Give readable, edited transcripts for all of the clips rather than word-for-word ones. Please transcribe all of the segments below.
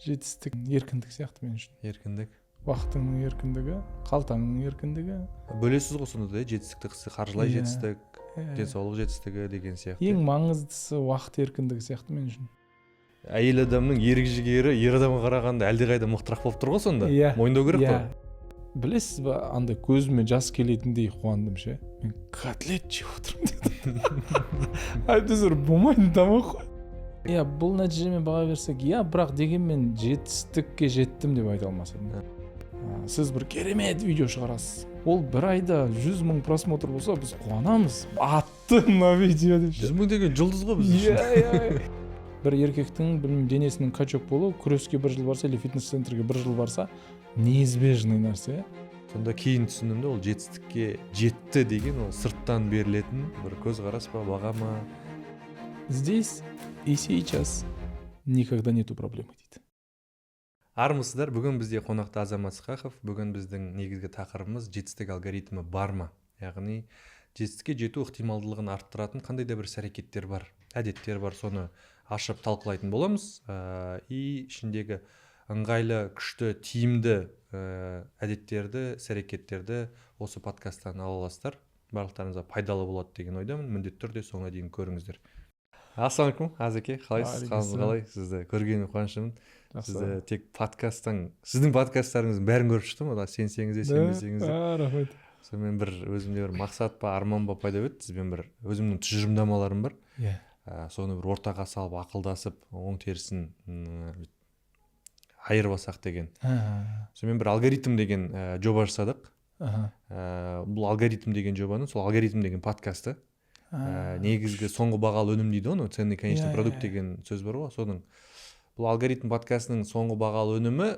жетістік еркіндік сияқты мен үшін. Еркіндік. Уақытыңның еркіндігі, қалтаңның еркіндігі. Бөлесіз ғой сонда да жетістікті қаржылай жетістік, денсаулық жетістігі деген сияқты. Ең маңыздысы уақыт еркіндігі сияқты мен үшін. Әйел адамның ерік жігері ер адамға қарағанда әлдеқайда мықтырақ болып тұр ғой сонда. Мойындау керек қой. Білесіз ба, андай көзіме жас келетіндей қуандым ше. Мен котлет жеп отырмын дедім. Әйтеуір болмайтын тамақ қой. Бұл нәтижемен баға берсек, бірақ дегенмен жетістікке жеттім деп айта алмас едім. Сіз бір керемет видео шығарасыз. Ол бір айда 100 000 просмотр болса, біз қуанамыз. Атты мына видео деп. 100 000 деген жұлдыз ғой біз үшін. Бір еркектің денесінің качок болу, күреске 1 жыл барса, или фитнес-центрге 1 жыл барса, неизбежный нәрсе. Сонда кейін түсіндім де, ол жетістікке жетті деген ол сырттан берілетін бір көзқарас па, баға ма? Здесь и сейчас никогда нету проблемы дейді. Армысыздар, бүгін бізде қонақта Азамат Сқақов. Бүгін біздің негізгі тақырыбымыз жетістік алгоритмі бар ма? Яғни жетістікке жету ықтималдылығын арттыратын қандай да бір іс-әрекеттер бар, әдеттер бар, соны ашып талқылайтын боламыз. И ішіндегі ыңғайлы, күшті, тиімді әдеттерді, іс-әрекеттерді осы подкасттан ала аласыздар. Барлықтарыңызға пайдалы болады деген ойдамын. Міндетті түрде соңына дейін көріңіздер. Ассалаумағалейкум, Азеке, қалайсыз? Қалыңыз қалай? Сізді көргеніме қуаныштымын. Сізді тек сіздің подкасттарыңыздың бәрін көріп шықтым. Сенсеңіз де, сенбесеңіз де. Рахмет. Сонымен өзімде бір мақсат па, арман ба пайда өтті. Сізбен бір өзімнің тұжырымдамаларым бар. Соны бір ортаға салып, ақылдасып, оң терісін айырбасақ деген. Сонымен бір алгоритм деген жоба жасадық. Бұл алгоритм деген жобаны, сол алгоритм деген подкасты. Негізгі соңғы бағалы өнім дейді оны, ценный конечный продукт деген сөз бар ғой, соның. Бұл алгоритм подкастының соңғы бағалы өнімі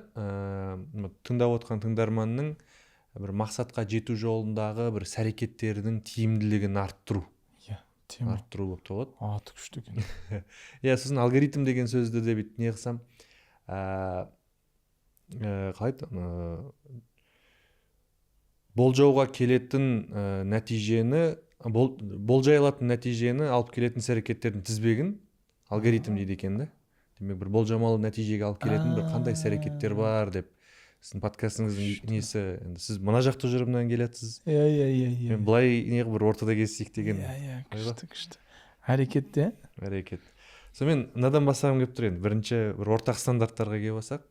тыңдап отқан тыңдарманның бір мақсатқа жету жолындағы бір іс-әрекеттердің тиімділігін арттыру. Арттыру болып табылады. Аты күшті екен. Сосын алгоритм деген сөзді де бүйтіп не қылсам, қалай болжауға келетін нәтижені, болжай алатын нәтижені алып келетін іс-әрекеттердің тізбегін алгоритм дейді екен да. Демек бір болжамалы нәтижеге алып келетін бір қандай іс-әрекеттер бар деп. Сіздің подкастыңыздың несі, сіз мына жақ тұжырымнан келесіз. Мен былай бір ортада kesсек деген. Күшті. Әрекет. Сонымен мынадан бастағым келіп тұр енді. Бірінші бір ортақ стандарттарға келіп алсақ.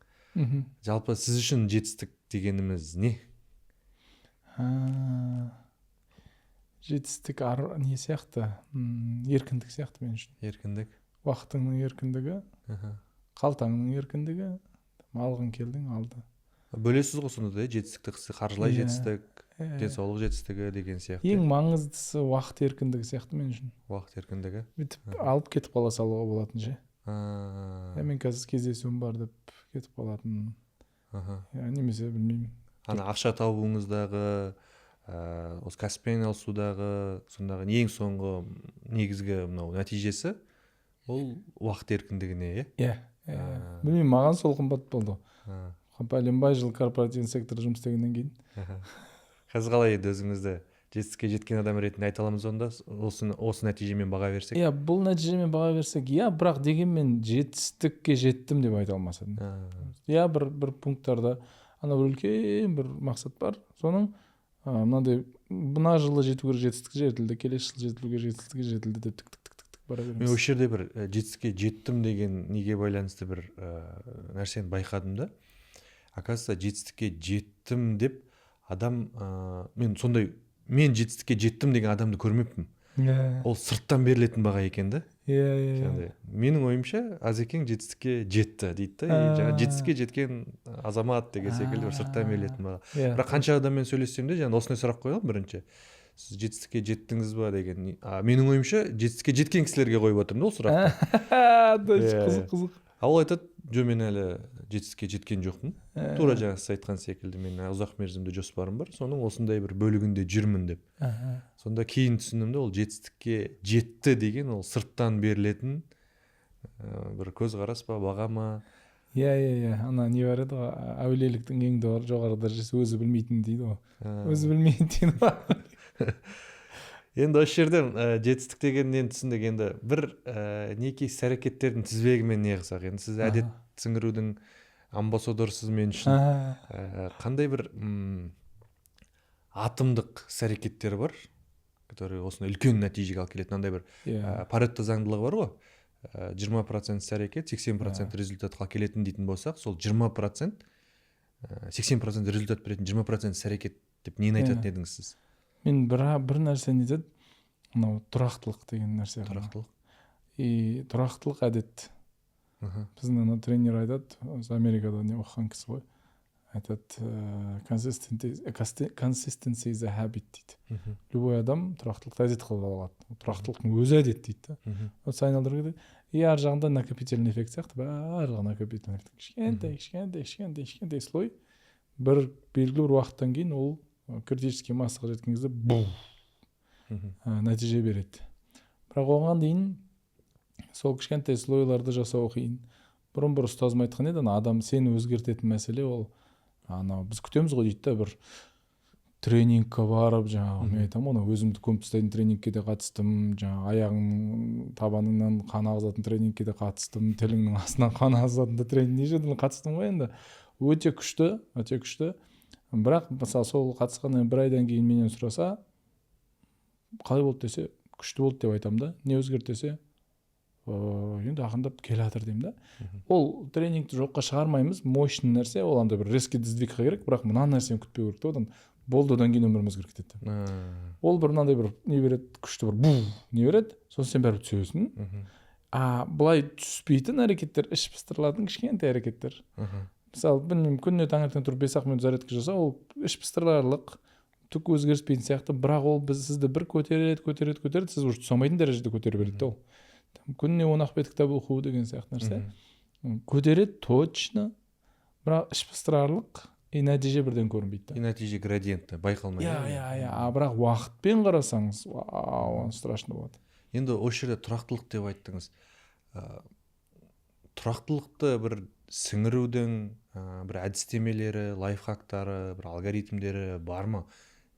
Жалпы сіз үшін жетістік дегеніміз не? Жетістік не сияқты? Еркіндік сияқты мен үшін. Еркіндік. Уақытыңның еркіндігі, қалтаңның еркіндігі, алғың келдің, алды. Бөлесіз ғой сонда да, жетістікті қаржылай жетістік, денсаулық жетістігі деген сияқты. Ең маңыздысы уақыт еркіндігі сияқты мен үшін. Уақыт еркіндігі. Бүйтіп алып кетіп қала салуға болатын ше. Мен қазір кездесуім бар деп кетіп қалатын. Немесе білмеймін. Ақша табуыңыздағы, осы кәсіппен айналысудағы сондағы ең соңғы негізгі нәтижесі ол уақыт еркіндігіне, білмеймін, маған сол қымбат болды. Пәленбай жыл корпоративный секторда жұмыс істегеннен кейін. Қазір қалай еді өзіңізді жетістікке жеткен адам ретінде айта аламыз онда, осы нәтижемен баға берсек? Бұл нәтижемен баға берсек, бірақ дегенмен жетістікке жеттім деп айта алмас едім. Бір пункттарда бір үлкен бір мақсат бар. Соның мына жылы жету керек жетістікке жетілді, келесі жыл жетілуге жетілді деп тік бара береміз. Мен осы жерде бір жетістікке жеттім деген неге байланысты бір нәрсені байқадым да. Оказывается, жетістікке жеттім деп адам, мен жетістікке жеттім деген адамды көрмеппін. Ол сырттан берілетін баға екен да. Менің ойымша Азекең жетістікке жетті дейді да. Жаңа жетістікке жеткен азамат деген секілді бір сырттан берілетін баға. Бірақ қанша адаммен сөйлессем де, осындай сұрақ қойылып бірінші. Сіз жетістікке жеттіңіз ба деген. Менің ойымша жетістікке жеткен кісілерге қойып отырмын да ол сұрақты. Қызық. Ол айтады, мен әлі жетістікке жеткен жоқпын. Тура жаңа сіз айтқан секілді мен ұзақ мерзімді жоспарым бар. Соның осындай бір бөлігінде жүрмін деп. Сонда кейін түсіндім де, ол жетістікке жетті деген ол сырттан берілетін бір көзқарас па, баға ма? Не бар еді ғой, әулиеліктің ең жоғары дәрежесі өзі білмейтін дейді ғой. Өзі білмейтін дейді ғой. Енді осы жерден жетістік дегеннен түсіндік. Енді бір неке іс әрекеттердің тізбегімен не қылсақ, енді сіз әдет сіңірудің амбассадорсыз мен үшін қандай бір атомдық іс әрекеттер бар, которые осыны үлкен нәтижеге алып келетін. Андай бір Паретто заңдылығы бар ғой, 20% іс әрекет 80% результатқа келетін дейтін болсақ, сол 20% 80% результат беретін 20% іс әрекет деп нені айтатын едіңіз сіз? Мен бір нәрсені айтады, мынау тұрақтылық деген нәрсе. Тұрақтылық әдет. Біздің ана тренер айтады, осы Америкада не оқыған кісі ғой, айтады, consistency is a habit дейді. Любой адам тұрақтылықты әдет қылып алады. Тұрақтылықтың өзі әдет дейді. Осы айналдырып кетеді. Ар жағында накопительный эффект сияқты, барлығы накопительный эффект. Кішкентай слой. Бір белгілі бір уақыттан кейін ол критический массаға жеткен кезде нәтиже береді. Бірақ оған дейін сол кішкентай слойларды жасау қиын. Бұрын бір ұстазым айтқан еді, адам сені өзгертетін мәселе ол біз күтеміз ғой дейді, бір тренингке барып, жаңағы мен айтамын, өзімді көміп тастайтын тренингке де қатыстым, жаңағы аяғыңның табаныңнан қан ағызатын тренингке де қатыстым, тіліңнің астынан қан ағызатын да тренинг нешеден қатыстым ғой. Енді өте күшті. Бірақ мысалы сол қатысқаннан бір айдан кейін менен сұраса, қалай болды десе, күшті болды деп айтамын да. Не өзгерді десе, енді ақырындап келе жатыр деймін да. Ол тренингті жоққа шығармаймыз, мощный нәрсе, ол андай бір резкий сдвигқа керек, бірақ мына нәрсені күтпеу керек та, одан болды, одан кейін өміріміз өзгеріп кетеді. Ол бір мынандай бір не береді, күшті бір не береді, сосын сен бәрібір түсесің. Былай түспейтін әрекеттер, іш пыстырылатын кішкентай әрекеттер. Мысалы, білмеймін, күніне таңертең тұрып 5 минут зарядка жасау, ол іш пыстырарлық, түк өзгеріспейтін сияқты, бірақ ол сізді бір көтереді, сіз уже түсе алмайтын дәрежеде көтеріп береді ол. Күніне 10 бет кітап оқу деген сияқты нәрсе. Көтереді точно, бірақ іш пыстырарлық, нәтиже бірден көрінбейді. Нәтиже градиентті байқалмайды. Бірақ уақытпен қарасаңыз, страшно болады. Енді осы жерде тұрақтылық деп айттыңыз. Тұрақтылықты бір сіңірудің бір әдістемелері, лайфхактары, бір алгоритмдері бар ма?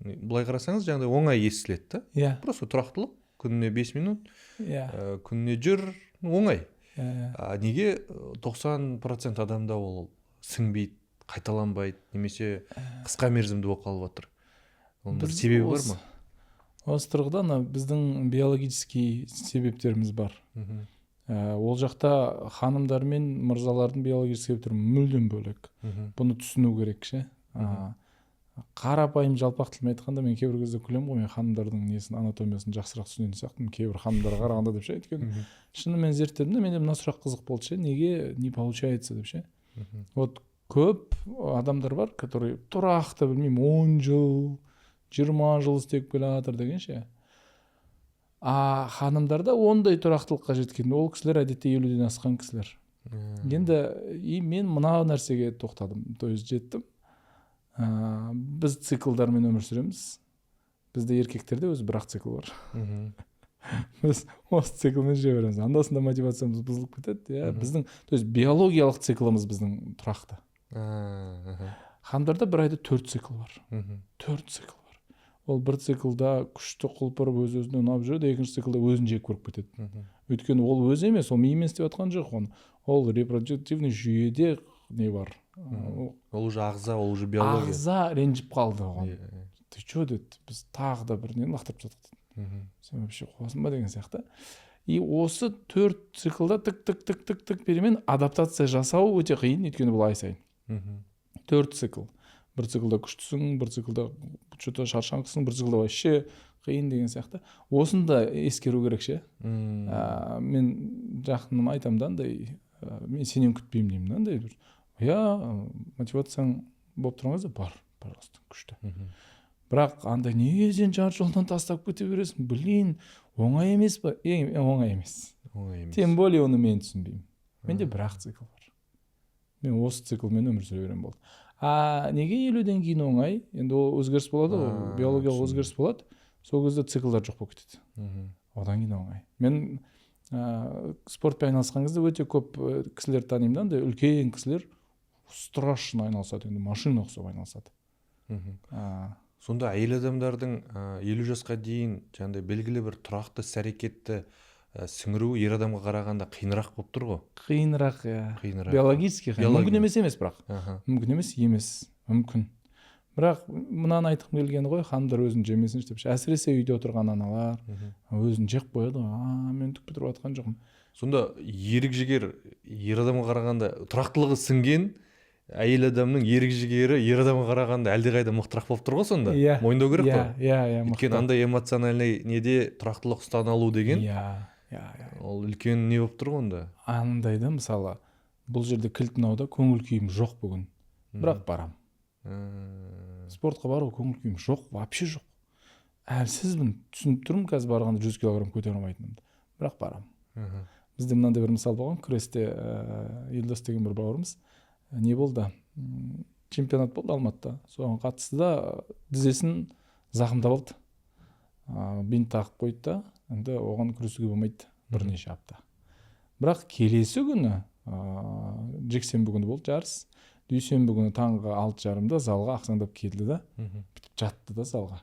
Бұлай қарасаңыз, жаңағыдай оңай естіледі да? Просто тұрақтылық, күніне 5 минут, күніне жүр, оңай. Неге 90% адамда ол сіңбейді, қайталанбайды, немесе қысқа мерзімді болып қалып жатыр? Оның бір себебі бар ма? Осы тұрғыда біздің биологический себептеріміз бар. Ол жақта ханымдар мен мырзалардың биологический себептері мүлдем бөлек. Бұны түсіну керек ше. Қарапайым жалпақ тілмен айтқанда, мен кейбір кезде күлемін ғой, мен ханымдардың несін, анатомиясын жақсырақ түсінетін сияқтымын, кейбір ханымдарға қарағанда деп ше. Өйткені шынымен зерттедім де, менде мына сұрақ қызық болды ше, неге не получается деп ше. Вот көп адамдар бар, которые тұрақты, білмеймін, 10 жыл, 20 жыл істеп келе жатыр деген ше. Ханымдарда ондай тұрақтылыққа жеткен, ол кісілер әдетте 50-ден асқан кісілер. Енді мен мына нәрсеге тоқтадым, то есть жеттім. Біз циклдармен өмір сүреміз. Бізде еркектерде өзі бір-ақ цикл бар. Біз осы циклмен жүре береміз. Андасында мотивациямыз бұзылып кетеді. Біздің, то есть биологиялық циклымыз біздің тұрақты. Ханымдарда бір айда 4 цикл бар. 4 цикл. Ол бір циклда күшті құлпырып өз-өзіне ұнап жүреді, екінші циклда өзін жек көріп кетеді. Өйткені ол өзі емес, ол миымен істеп жатқан жоқ. Ол репродуктивный жүйеде не бар. Ол уже ағза, ол уже биология. Ағза ренжіп қалды оған. Ты что деді, біз тағы да бір нені лақтырып жатық. Сен вообще қуасың ба деген сияқты. И осы 4 циклда тік перемен адаптация жасау өте қиын, өйткені бұл ай сайын. 4 цикл. Бір циклда күштісің, бір циклда что-то шаршаңқысың, бір циклда вообще қиын деген сияқты. Осында ескеру керек ше. Мен жақыным айтамын да, мен сенен күтпеймін деймін андай. Мотивацияң болып тұрған кезде бар, пожалуйста, күшті. Бірақ андай неге сен жарты жолдан тастап кете бересің? Блин, оңай емес па? Оңай емес. Тем более оны мен түсінбеймін. Менде бір-ақ цикл бар. Мен осы циклмен өмір сүре берем болды. Неге 50-ден кейін оңай? Енді ол өзгеріс болады, биологиялық өзгеріс болады. Сол кезде циклдар жоқ болып кетеді. Одан кейін оңай. Мен спортпен айналысқан кезде өте көп кісілер танимын да, үлкен кісілер страшно айналысады, енді машина ұқсап айналысады. сонда әйел адамдардың 50 жасқа дейін жаңағыдай белгілі бір тұрақты іс әрекетті сіңіруі ер адамға қарағанда қиынырақ болып тұр ғой. Қиынырақ, иә. Қиынырақ. Биологически мүмкін емес бірақ. Аха. Мүмкін емес, мүмкін. Бірақ мынаны айтқым келгені ғой, хандар өзін жемесінші деп. Әсіресе үйде отырған аналар өзін жеп қояды. Мен түк бітіріп жатқан жоқпын. Сонда ерік жігер ер адамға қарағанда тұрақтылығы сіңген әйел адамның ерік жігері ер адамға қарағанда әлдеқайда мықтырақ болып тұр ғой сонда. Мойындау керек қой. Иә. Өйткені андай эмоциональный неде тұрақтылық ұстана алу деген ол үлкен не болып тұр ғой онда. Андайда мысалы бұл жерде кілт мынауда, көңіл күйім жоқ бүгін. Бірақ барам. Спортқа бару көңіл күйім жоқ, вообще жоқ. Әлсізбін, түсініп тұрмын, қазір барғанда 100 килограмм көтере алмайтынымды. Бірақ барам. Бізде мынандай бір мысал болған, күресте Елдос деген бір бауырымыз не болды? Чемпионат болды Алматыда. Соған қатысты да тізесін зақымдап алды. Бинт тағып қойды да, енді оған күресуге болмайды бірнеше апта. Бірақ келесі күні, жексенбі күні болды жарыс. Дүйсенбі күні таңғы 6:30-да залға ақсаңдап келді да, бітіп жатты да залға.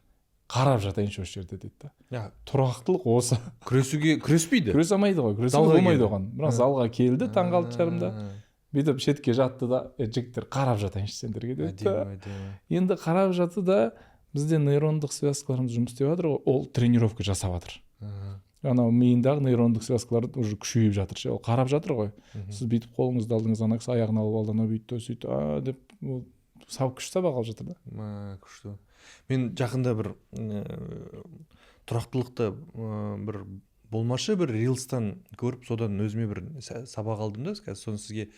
Қарап жатайыншы осы жерде деді да. Тұрақтылық осы. Күресуге күреспейді. Күресе алмайды ғой, күресуге болмайды оған. Бірақ залға келді таңғы 6:30-да. Бүйтіп шетке жатты да, жігіттер қарап жатайыншы сендерге деді. Енді қарап жатты да, бізде нейрондық связкаларымыз жұмыс істеп жатыр ғой, ол тренировка жасап жатыр. Анау миындағы нейрондық связкалар уже күшейіп жатыр. Ол қарап жатыр ғой. Сіз бүйтіп қолыңызды алдыңыз, ана кісі аяғын алып алды, ана бүйтті, сөйтті, деп күш сабақ алып жатыр да. Күшті. Мен жақында бір тұрақтылықты бір болмашы бір рилстан көріп, содан өзіме бір сабақ алдым да. Қазір соны сізге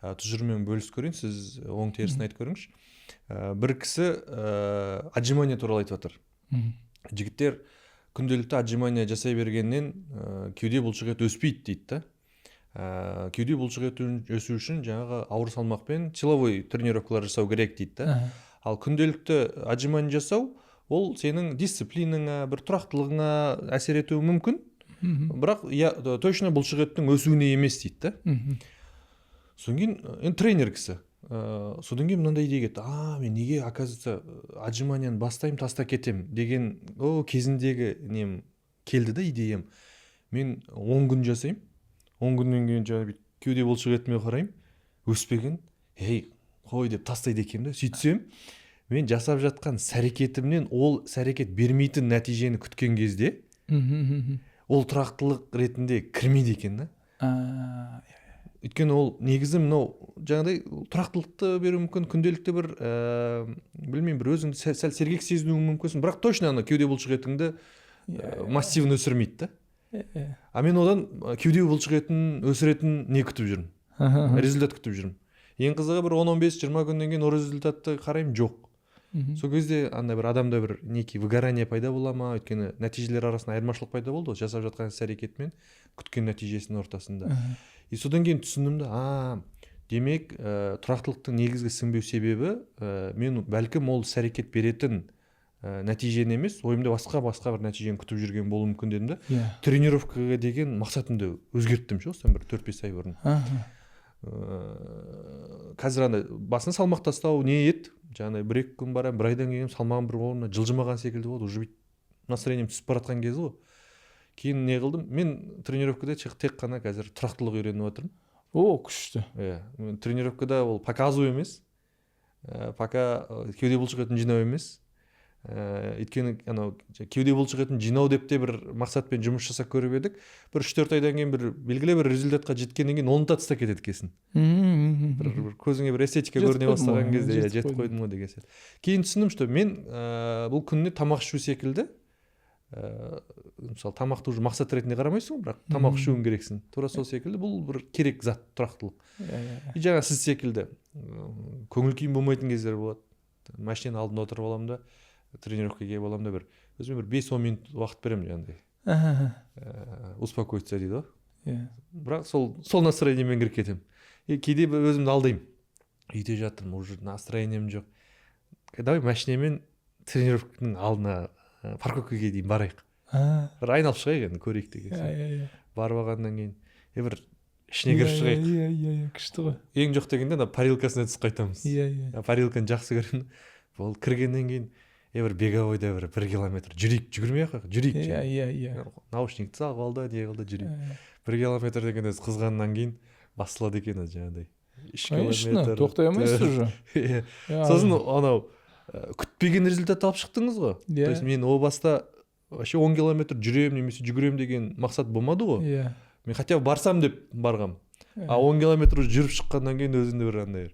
тұжырыммен бөлісіп көрейін, сіз оң терісін айтып көріңізші. Бір кісі отжимание туралы айтып жатыр. Жігіттер күнделікті отжимание жасай бергеннен кеуде бұлшық еті өспейді дейді да. Кеуде бұлшық еті өсу үшін жаңағы ауыр салмақпен силовой тренировкалар жасау керек дейді да. Ал күнделікті отжимание жасау ол сенің дисциплинаңа, бір тұрақтылығыңа әсер етуі мүмкін. Бірақ точно бұлшық еттің өсуіне емес дейді да. Содан кейін тренер кісі. Содан кейін мынандай идея кетті. Мен неге, оказывается, отжиманияны бастаймын, таста кетем деген кезіндегі нем келді да идеям. Мен 10 күн жасаймын. 10 күннен кейін жаңағы кеуде бұлшық етіме қараймын. Өспеген. Қой деп тастайды екенмін да. Сөйтсем, мен жасап жатқан іс-әрекетімнен ол іс-әрекет бермейтін нәтижені күткен кезде, ол тұрақтылық ретінде кірмейді екен да. Өйткені ол негізі мынау жаңағыдай тұрақтылықты беру мүмкін, күнделікті бір білмеймін, бір өзіңді сәл сергек сезінуің мүмкінсің, бірақ точно ана кеуде бұлшық етіңді массивін өсірмейді да. Мен одан кеуде бұлшық етін өсіретін не күтіп жүрмін, результат күтіп жүрмін. Ең қызығы бір 10-15-20 күннен кейін ол результатты қараймын, жоқ. Сол кезде андай бір адамда бір некий выгорание пайда бола ма, өйткені нәтижелер арасында айырмашылық пайда болды, жасап жатқан іс-әрекет мен күткен нәтижесінің ортасында. Содан кейін түсіндім да, демек тұрақтылықтың негізгі сіңбеу себебі мен бәлкім ол іс-әрекет беретін нәтижені емес, ойымда басқа бір нәтижені күтіп жүрген болуы мүмкін дедім да. Тренировкаға деген мақсатымды өзгерттім ше, осыдан бір 4-5 ай бұрын. Қазір андай басын салмақ тастау не еді, жаңағыдай 1-2 күн барам, бір айдан кейін салмағым бір орнына жылжымаған секілді болды, уже настроением түсіп баратқан кезі ғой. Кейін не қылдым? Мен тренировкада тек қана қазір тұрақтылық үйреніп отырмын. Күшті. Мен тренировкада ол показу емес, пока кеуде бұлшық етін жинау емес. Өйткені анау кеуде бұлшық етін жинау деп те бір мақсатпен жұмыс жасап көріп едік. Бір 3-4 айдан кейін бір белгілі бір результатқа жеткеннен кейін оны тастап кетеді екенсің. Бір көзіңе бір эстетика көріне бастаған кезде жетіп қойдым ғой деген сияқты. Кейін түсіндім, что мен бұл күніне тамақ ішу секілді, мысалы тамақты уже мақсат ретінде қарамайсың, бірақ тамақ ішуің керексің. Тура сол секілді бұл бір керек зат, тұрақтылық. И жаңа сіз секілді көңіл күйім болмайтын кездер болады. Машинаның алдында отырып аламын да, тренировкаға келіп аламын да, өзіме бір 5-10 минут уақыт беремін жаңағыдай. Успокоиться дейді ғой. Бірақ сол настроениемен кіріп кетемін. Кейде өзімді алдаймын. Үйде жатырмын, уже настроением жоқ. Давай машинамен тренировканың алдына парковкаға дейін барайық. Бір айналып шығайық енді, көрейік деген. Барып алғаннан кейін бір ішіне кіріп шығайық. Күшті ғой. Ең жоқ дегенде парилкасына түсіп қайтамыз. Парилканы жақсы көремін. Ол кіргеннен кейін бір беговойда бір 1 километр жүгірмей ақ қойық, жүрейік. Иә. Наушникті салып алды, не қылды, жүрейік. 1 километр деген өзі қызғаннан кейін басылады екен өзі жаңағыдай. 3 километр. Тоқтай алмайсыз уже. Сосын анау күтпеген результат алып шықтыңыз ғой. То есть мен о баста вообще 10 километр жүрем немесе жүгірем деген мақсат болмады ғой. Иә. Мен хотя бы барсам деп барғам. А 10 километр жүріп шыққаннан кейін өзінде бір андай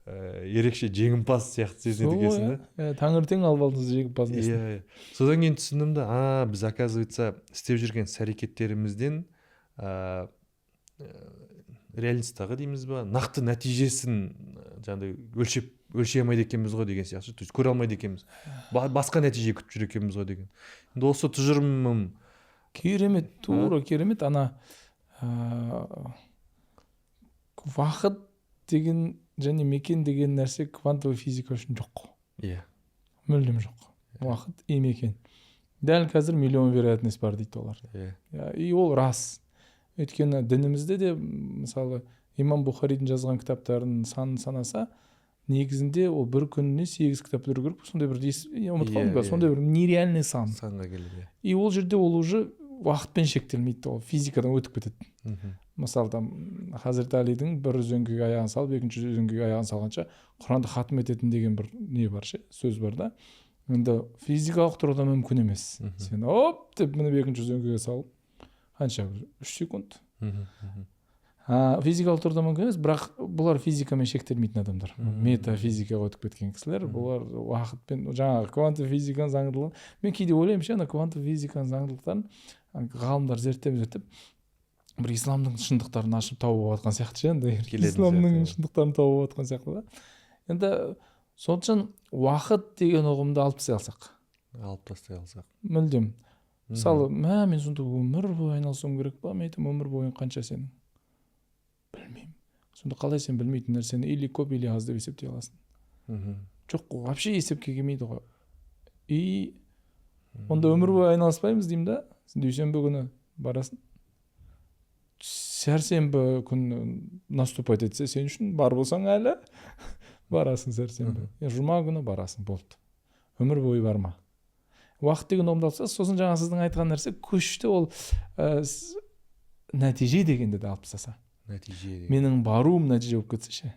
ерекше жеңімпаз сияқты сезінеді екенсің да. Таңертең алып алдыңыз жеңімпаз. Иә. Содан кейін түсіндім да, біз оказывается істеп жүрген іс-әрекеттерімізден реальностағы дейміз ба, нақты нәтижесін жаңағыдай өлшей алмайды екенбіз ғой деген сияқты. То есть көре алмайды екенбіз. Басқа нәтиже күтіп жүр екенбіз ғой деген. Енді осы тұжырымым керемет, тура керемет. Ана уақыт деген және мекен деген нәрсе квантовый физика үшін жоқ. Иә. Мүлдем жоқ. Уақыт и мекен. Дәл қазір миллион вероятность бар дейді олар. Иә. И ол рас. Өйткені дінімізде де мысалы имам Бухаридің жазған кітаптарын санын санаса, негізінде ол бір күніне 8 кітап беру керек. Сондай бір ұмытып қалдым ба? Сондай бір нереальный сан. Санға келеді. И ол жерде ол уже уақытпен шектелмейді, ол физикадан өтіп кетеді. Мысалы там Хазірет Алидің бір үзеңгіге аяғын салып, екінші үзеңгіге аяғын салғанша Құранды хатым ететін деген бір не бар ше, сөз бар да. Енді физикалық тұрғыда мүмкін емес. Сен оп деп міне екінші үзеңгіге салып, қанша 3 секунд. Физикалық тұрғыда мүмкін емес, бірақ бұлар физикамен шектелмейтін адамдар. Метафизикаға өтіп кеткен кісілер, бұлар уақытпен жаңағы кванттық физиканың заңдылығын, мен кейде ойлаймын ше, ана кванттық физиканың заңдылықтарын ғалымдар зерттеп бір исламның шындықтарын ашып тауып жатқан сияқты ше, енді исламның шындықтарын тауып жатқан сияқты да. Енді сол үшін уақыт деген ұғымды алып тастай алсақ. Мүлдем. Мысалы, мен сонда өмір бойы айналысуым керек па? Мен айтамын, өмір бойы қанша сенің? Білмеймін. Сонда қалай сен білмейтін нәрсені или көп или аз деп есептей аласың? Жоқ, вообще есепке келмейді ғой. И онда өмір бойы айналыспаймыз деймін да. Сен дүйсенбі күні барасың. Сәрсенбі күні наступать етсе, сен үшін бар болсаң әлі барасың сәрсенбі. Жұма күні барасың, болды. Өмір бойы барма. Уақыт деген ұғымды алса, сосын жаңа сіздің айтқан нәрсе көшті, ол нәтиже дегенде де алып тастаса. Менің баруым нәтиже болып кетсе ше.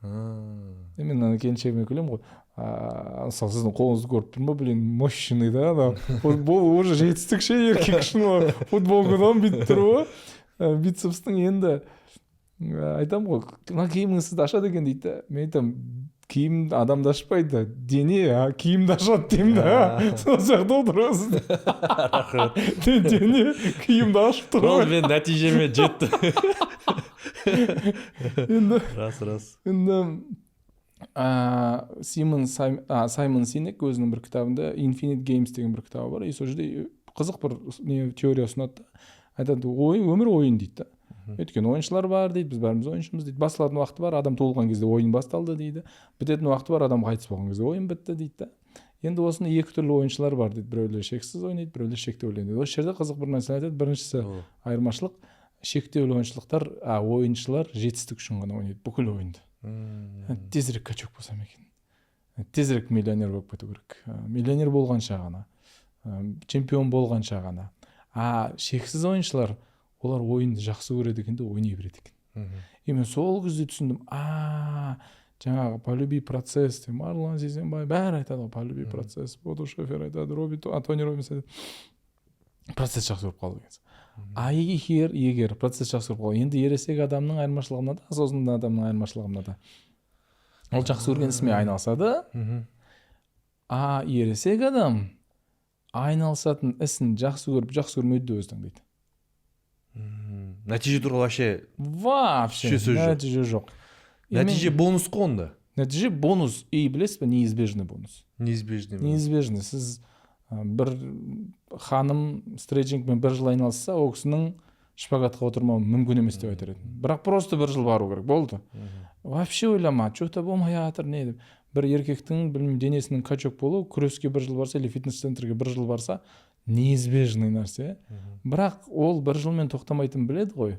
Мен ана келіншегіме күлемін ғой. Мысалы сіздің қолыңызды көріп тұрмын ба, блин, мощный да, футбол уже жетістік ше, еркек үшін футболғыдан бүйтіп тұр ғой. Бицепстің енді айтам ғой, мына киіміңіз сізді ашады екен дейді. Мен айтам, киім адамды ашпайды, дене киімді ашады деймін да. Сол сияқты отырасыз. Дене киімді ашып тұр ғой. Ол мен нәтижеме жетті. Рас. Енді Саймон Синек өзінің бір кітабында Infinite Games деген бір кітабы бар. И сол жерде қызық бір теория ұсынады. Айтады, өмір ойын дейді. Өйткені ойыншылар бар дейді, біз бәріміз ойыншымыз дейді. Басылатын уақыты бар, адам туылған кезде ойын басталды дейді. Бітетін уақыты бар, адам қайтыс болған кезде ойын бітті дейді. Енді осыны екі түрлі ойыншылар бар дейді. Біреулер шексіз ойнайды, біреулер шектеулі ойнайды. Осы жерде қызық бір нәрсе айтады. Біріншісі айырмашылық, шектеулі ойыншылар жетістік үшін ғана ойнайды, бүкіл ойынды. Тезірек качок болсам екен. Тезірек миллионер болып кету керек. Миллионер болғанша ғана, чемпион болғанша ғана. Шексіз ойыншылар, олар ойынды жақсы көреді екен де ойнай береді екен. И мен сол кезде түсіндім, жаңағы полюби процесс, Марлон Сейсенбай бәрі айтады ғой, полюби процесс, Боду Шефер айтады, Тони Роббинс айтады. Процесс жақсы көріп қалды екен. Егер процесс жақсы көріп қалды, енді ересек адамның айырмашылығы мынада, сосын адамның айырмашылығы мынада. Ол жақсы көрген ісімен айналысады. Ересек адам айналысатын ісін жақсы көрмейді де өздің дейді. Нәтиже туралы вообще нәтиже жоқ. Нәтиже бонус қой онда. Нәтиже бонус, и білесіз бе, неизбежный бонус. Неизбежный. Сіз бір ханым стретчингпен 1 жыл айналысса, ол кісінің шпагатқа отырмау мүмкін емес деп айтар едім. Бірақ просто 1 жыл бару керек, болды. Вообще ойлама, что-то болмай жатыр, не деп. Бір еркектің денесінің качок болу, күреске 1 жыл барса, или фитнес-центрге 1 жыл барса, неизбежный нәрсе. Бірақ ол 1 жылмен тоқтамайтын біледі ғой.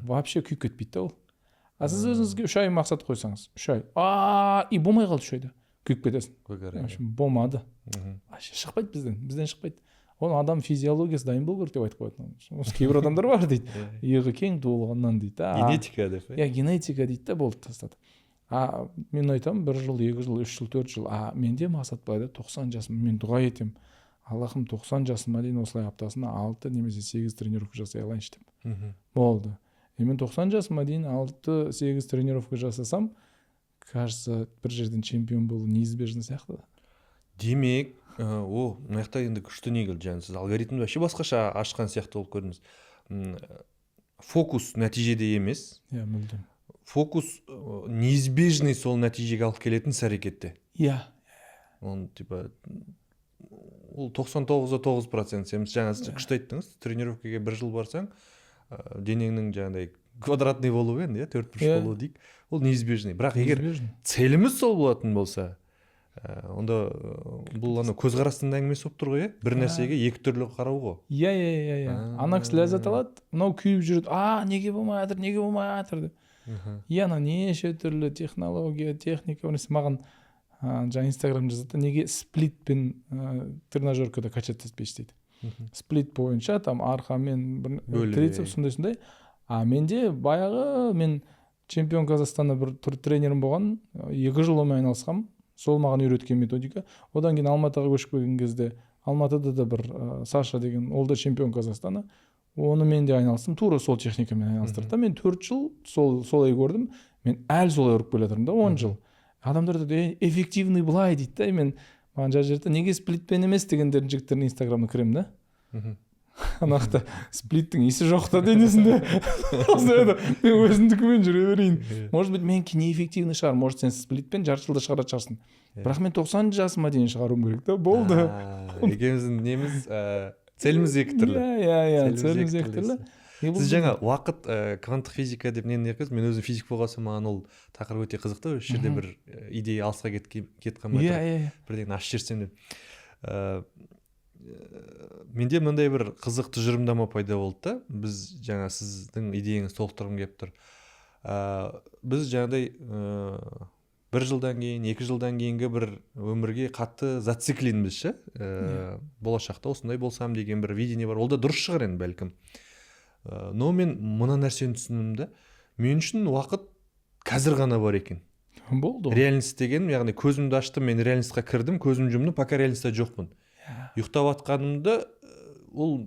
Вообще күйіп кетпейді ол. Сіз өзіңізге 3 ай мақсат қойсаңыз, 3 ай. И болмай қалды 3 айда. күйіп кетесің. көкарай. В общем, болмады. Мгм. Вообще шықпайды бізден шықпайды. Оны адам физиологиясы дайын болу керек деп айтып қояды. Осы кейбір адамдар бар дейді. Иығы кең туылғаннан дейді. Генетика деп. Иә, генетика дейді да, болды тастады. Мен айтамын 1 жыл, 2 жыл, 3 жыл, 4 жыл. Менде мақсат былай да 90 жасым. Мен дұға етемін. Аллахым 90 жасыма дейін осылай аптасына 6 немесе 8 тренировка жасай алайыншы деп. Мгм. Болды. Мен 90 жасыма дейін 6-8 тренировка жасасам, кажется, бір жерден чемпион болу неизбежно сияқты. Демек, мына жақта енді күшті не келді, жаңа сіз алгоритмді вообще басқаша ашқан сияқты болып көрдіңіз. Фокус нәтижеде емес, Иә, мүлдем. фокус неизбежный сол нәтижеге алып келетін іс-әрекетте. Иә. Он типа ол 99%. Сен жаңа күшті айттыңыз, тренировкаға 1 жыл барсаң, денеңнің жаңағыдай квадратный болуы енді, 4 бұрыш болуы дейік. Ол неизбежный. Бірақ егер целіміз сол болатын болса, онда бұл көзқарастың әңгімесі болып тұр ғой, бір нәрсеге екі түрлі қарау ғой. Иә. Ана кісі ләззат алады, мынау күйіп жүреді. Неге болмай жатыр деп. Иә, неше түрлі технология, техника, маған жаңа Инстаграм жазады, неге сплитпен тренажеркада качать етпейсіз дейді. Сплит бойынша там арқамен трицепс сондай. Менде баяғы мен чемпион Казахстанда бір тренерім болған, 2 жыл онымен айналысқам. Сол маған үйреткен методика. Одан кейін Алматыға көшіп келген кезде Алматыда да бір Саша деген, ол да чемпион Казахстана. Оны мен де айналыстым, тура сол техникамен айналыстырды. Мен 4 жыл солай көрдім. Мен әлі солай ұрып келе жатырмын да, 10 жыл. Адамдар да эффективный былай дейді да, мен маған жазып неге сплитпен емес дегендердің жігіттердің инстаграмына кіремін да. Анақта сплиттің есі жоқ та денесінде. Мен өзімдікімен жүре берейін. Может быть, менікі неэффективный шығар. Может, сен сплитпен жарты жылда шығаратын шығарсың. Бірақ мен 90 жасыма дейін шығаруым керек та, болды. Екеуміздің неміз целіміз екі түрлі. Иә, целіміз екі түрлі. Сіз жаңа уақыт кванттық физика деп нені екіз, мен өзім физик болғасым, маған ол тақырып өте қызықты. Осы жерде бір идея алысқа кеткен матыр. Бірден ашып жіберсем деп. Менде мындай бір қызық тұжырымдама пайда болды да. Біз жаңа сіздің идеяңыз толықтырғым келіп тұр. Біз жаңағыдай 1 жылдан кейін, 2 жылдан кейінгі бір өмірге қатты зациклинбіз ше. Болашақта осындай болсам деген бір видение бар. Ол да дұрыс шығар енді бәлкім. Но мен мына нәрсені түсіндім да. Мен үшін уақыт қазір ғана бар екен. Болды. Реальность деген, яғни көзімді аштым, мен реальностьқа кірдім, көзім жұмдым, пока реальностьта жоқпын. Ұйықтап атқанымда ол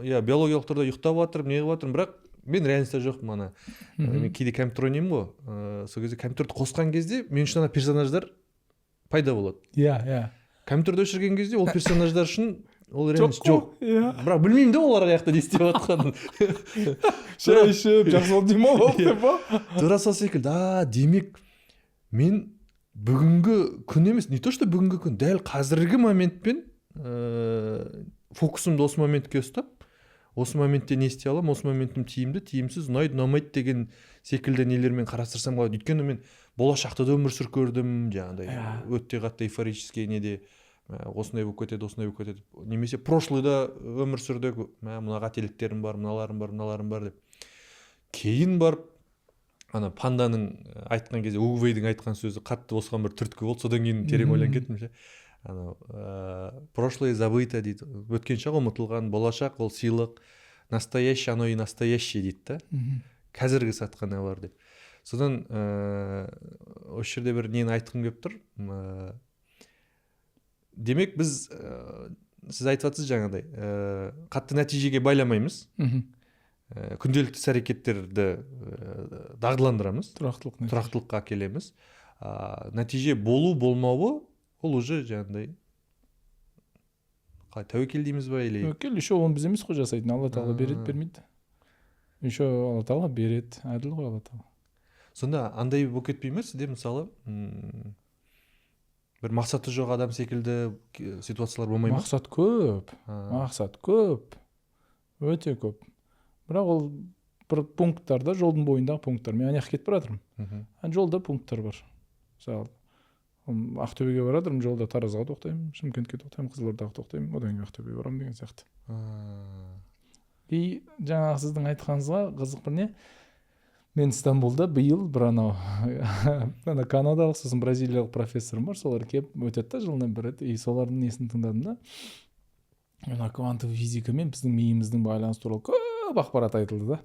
биологиялық түрде ұйықтап жатырмын, не қылып жатырмын, бірақ мен реальностьта жоқпын ана. Мен кейде компьютер ойнаймын ғой. Сол кезде компьютерді қосқан кезде мен үшін ана персонаждар пайда болады. Иә. Компьютерді өшірген кезде ол персонаждар үшін ол реальность жоқ. Бірақ білмеймін де олар аяқта не істеп жатқанын. Шай ішіп, жақсы болды демалып деп па? Тура сол секілді. Демек мен бүгінгі күн емес, не то что бүгінгі күн, дәл қазіргі моментпен фокусымды осы моментке ұстап, осы моментте не істей аламын, осы моментім тиімді, тиімсіз, ұнайды, ұнамайды деген секілді нелермен қарастырсам болады. Өйткені мен болашақта да өмір сүріп көрдім, жаңағыдай өте қатты эйфорический неде осындай болып кетеді, немесе прошлыйда өмір сүрдік, мына қателіктерім бар, мыналарым бар деп. Кейін барып ана панданың айтқан кезде, Угвейдің айтқан сөзі қатты осыған бір түрткі болды, содан кейін терең ойланып кеттім ше. Прошлое забыто дейді, өткен шақ ұмытылған, болашақ ол сыйлық, настоящий, оно и настоящий дейді да. Қазіргі сатқаны бар деп. Содан осы жерде бір нені айтқым келіп тұр. Демек біз, сіз айтып жатсыз жаңағыдай, қатты нәтижеге байламаймыз. Күнделікті әрекеттерді дағдыландырамыз, тұрақтылыққа әкелеміз. Нәтиже болу болмауы ол уже жаңағыдай тәуекел дейміз ба или тәуекел еще оны біз емес қой жасайтын, Алла тағала береді, бермейді. Еще Алла тағала береді, әділ ғой Алла тағала. Сонда андай болып кетпей ме сізде мысалы бір мақсаты жоқ адам секілді ситуациялар болмай ма? Мақсат көп, өте көп. Бірақ ол бір пункттарда, жолдың бойындағы пункттар. Мен аяқ кетіп бара жатырмын. Жолда пункттар бар. Мысалы, Ақтөбеге бара жатырмын, жолда Таразға тоқтаймын, Шымкентке тоқтаймын, Қызылордаға тоқтаймын, одан кейін Ақтөбеге барамын деген сияқты. И жаңағы сіздің айтқаныңызға қызық бір не? мен Стамбулда быйыл бір анау ана канадалық сосын бразилиялық профессорым бар, солар келіп өтеді да жылына бір рет, и солардың несін тыңдадым да, ана квантовый физика мен біздің миымыздың байланысы туралы көп ақпарат айтылды да.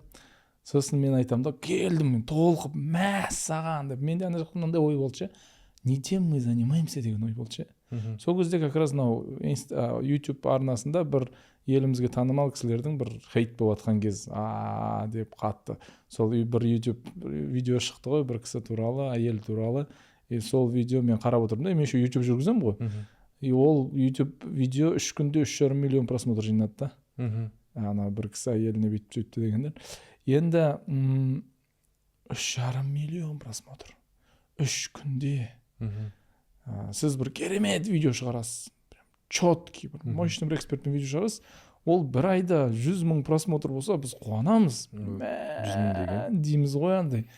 Сосын мен айтамын да, келдім мен толқып, мәссаған деп. Менде ана жақта мынандай ой болды ше, не тем мы занимаемся деген ой болды ше. Сол кезде как раз мынау YouTube арнасында бір елімізге танымал кісілердің бір хейт болып жатқан кез, деп қатты. Сол бір YouTube видео шықты ғой, бір кісі туралы, әйел туралы. И сол видео мен қарап отырдым да, мен еще YouTube жүргіземін ғой. И ол YouTube видео 3 күнде 3,5 миллион просмотр жинады да. Ана бір кісі әйеліне бүйтіп сөйтті дегендер. Енді 3,5 миллион просмотр 3 күнде. Сіз бір керемет видео шығарасыз, четкий, мощный бір экспертный видео шығарасыз, ол бір айда 100,000 просмотр болса, біз қуанамыз. 100,000 дейміз ғой, андай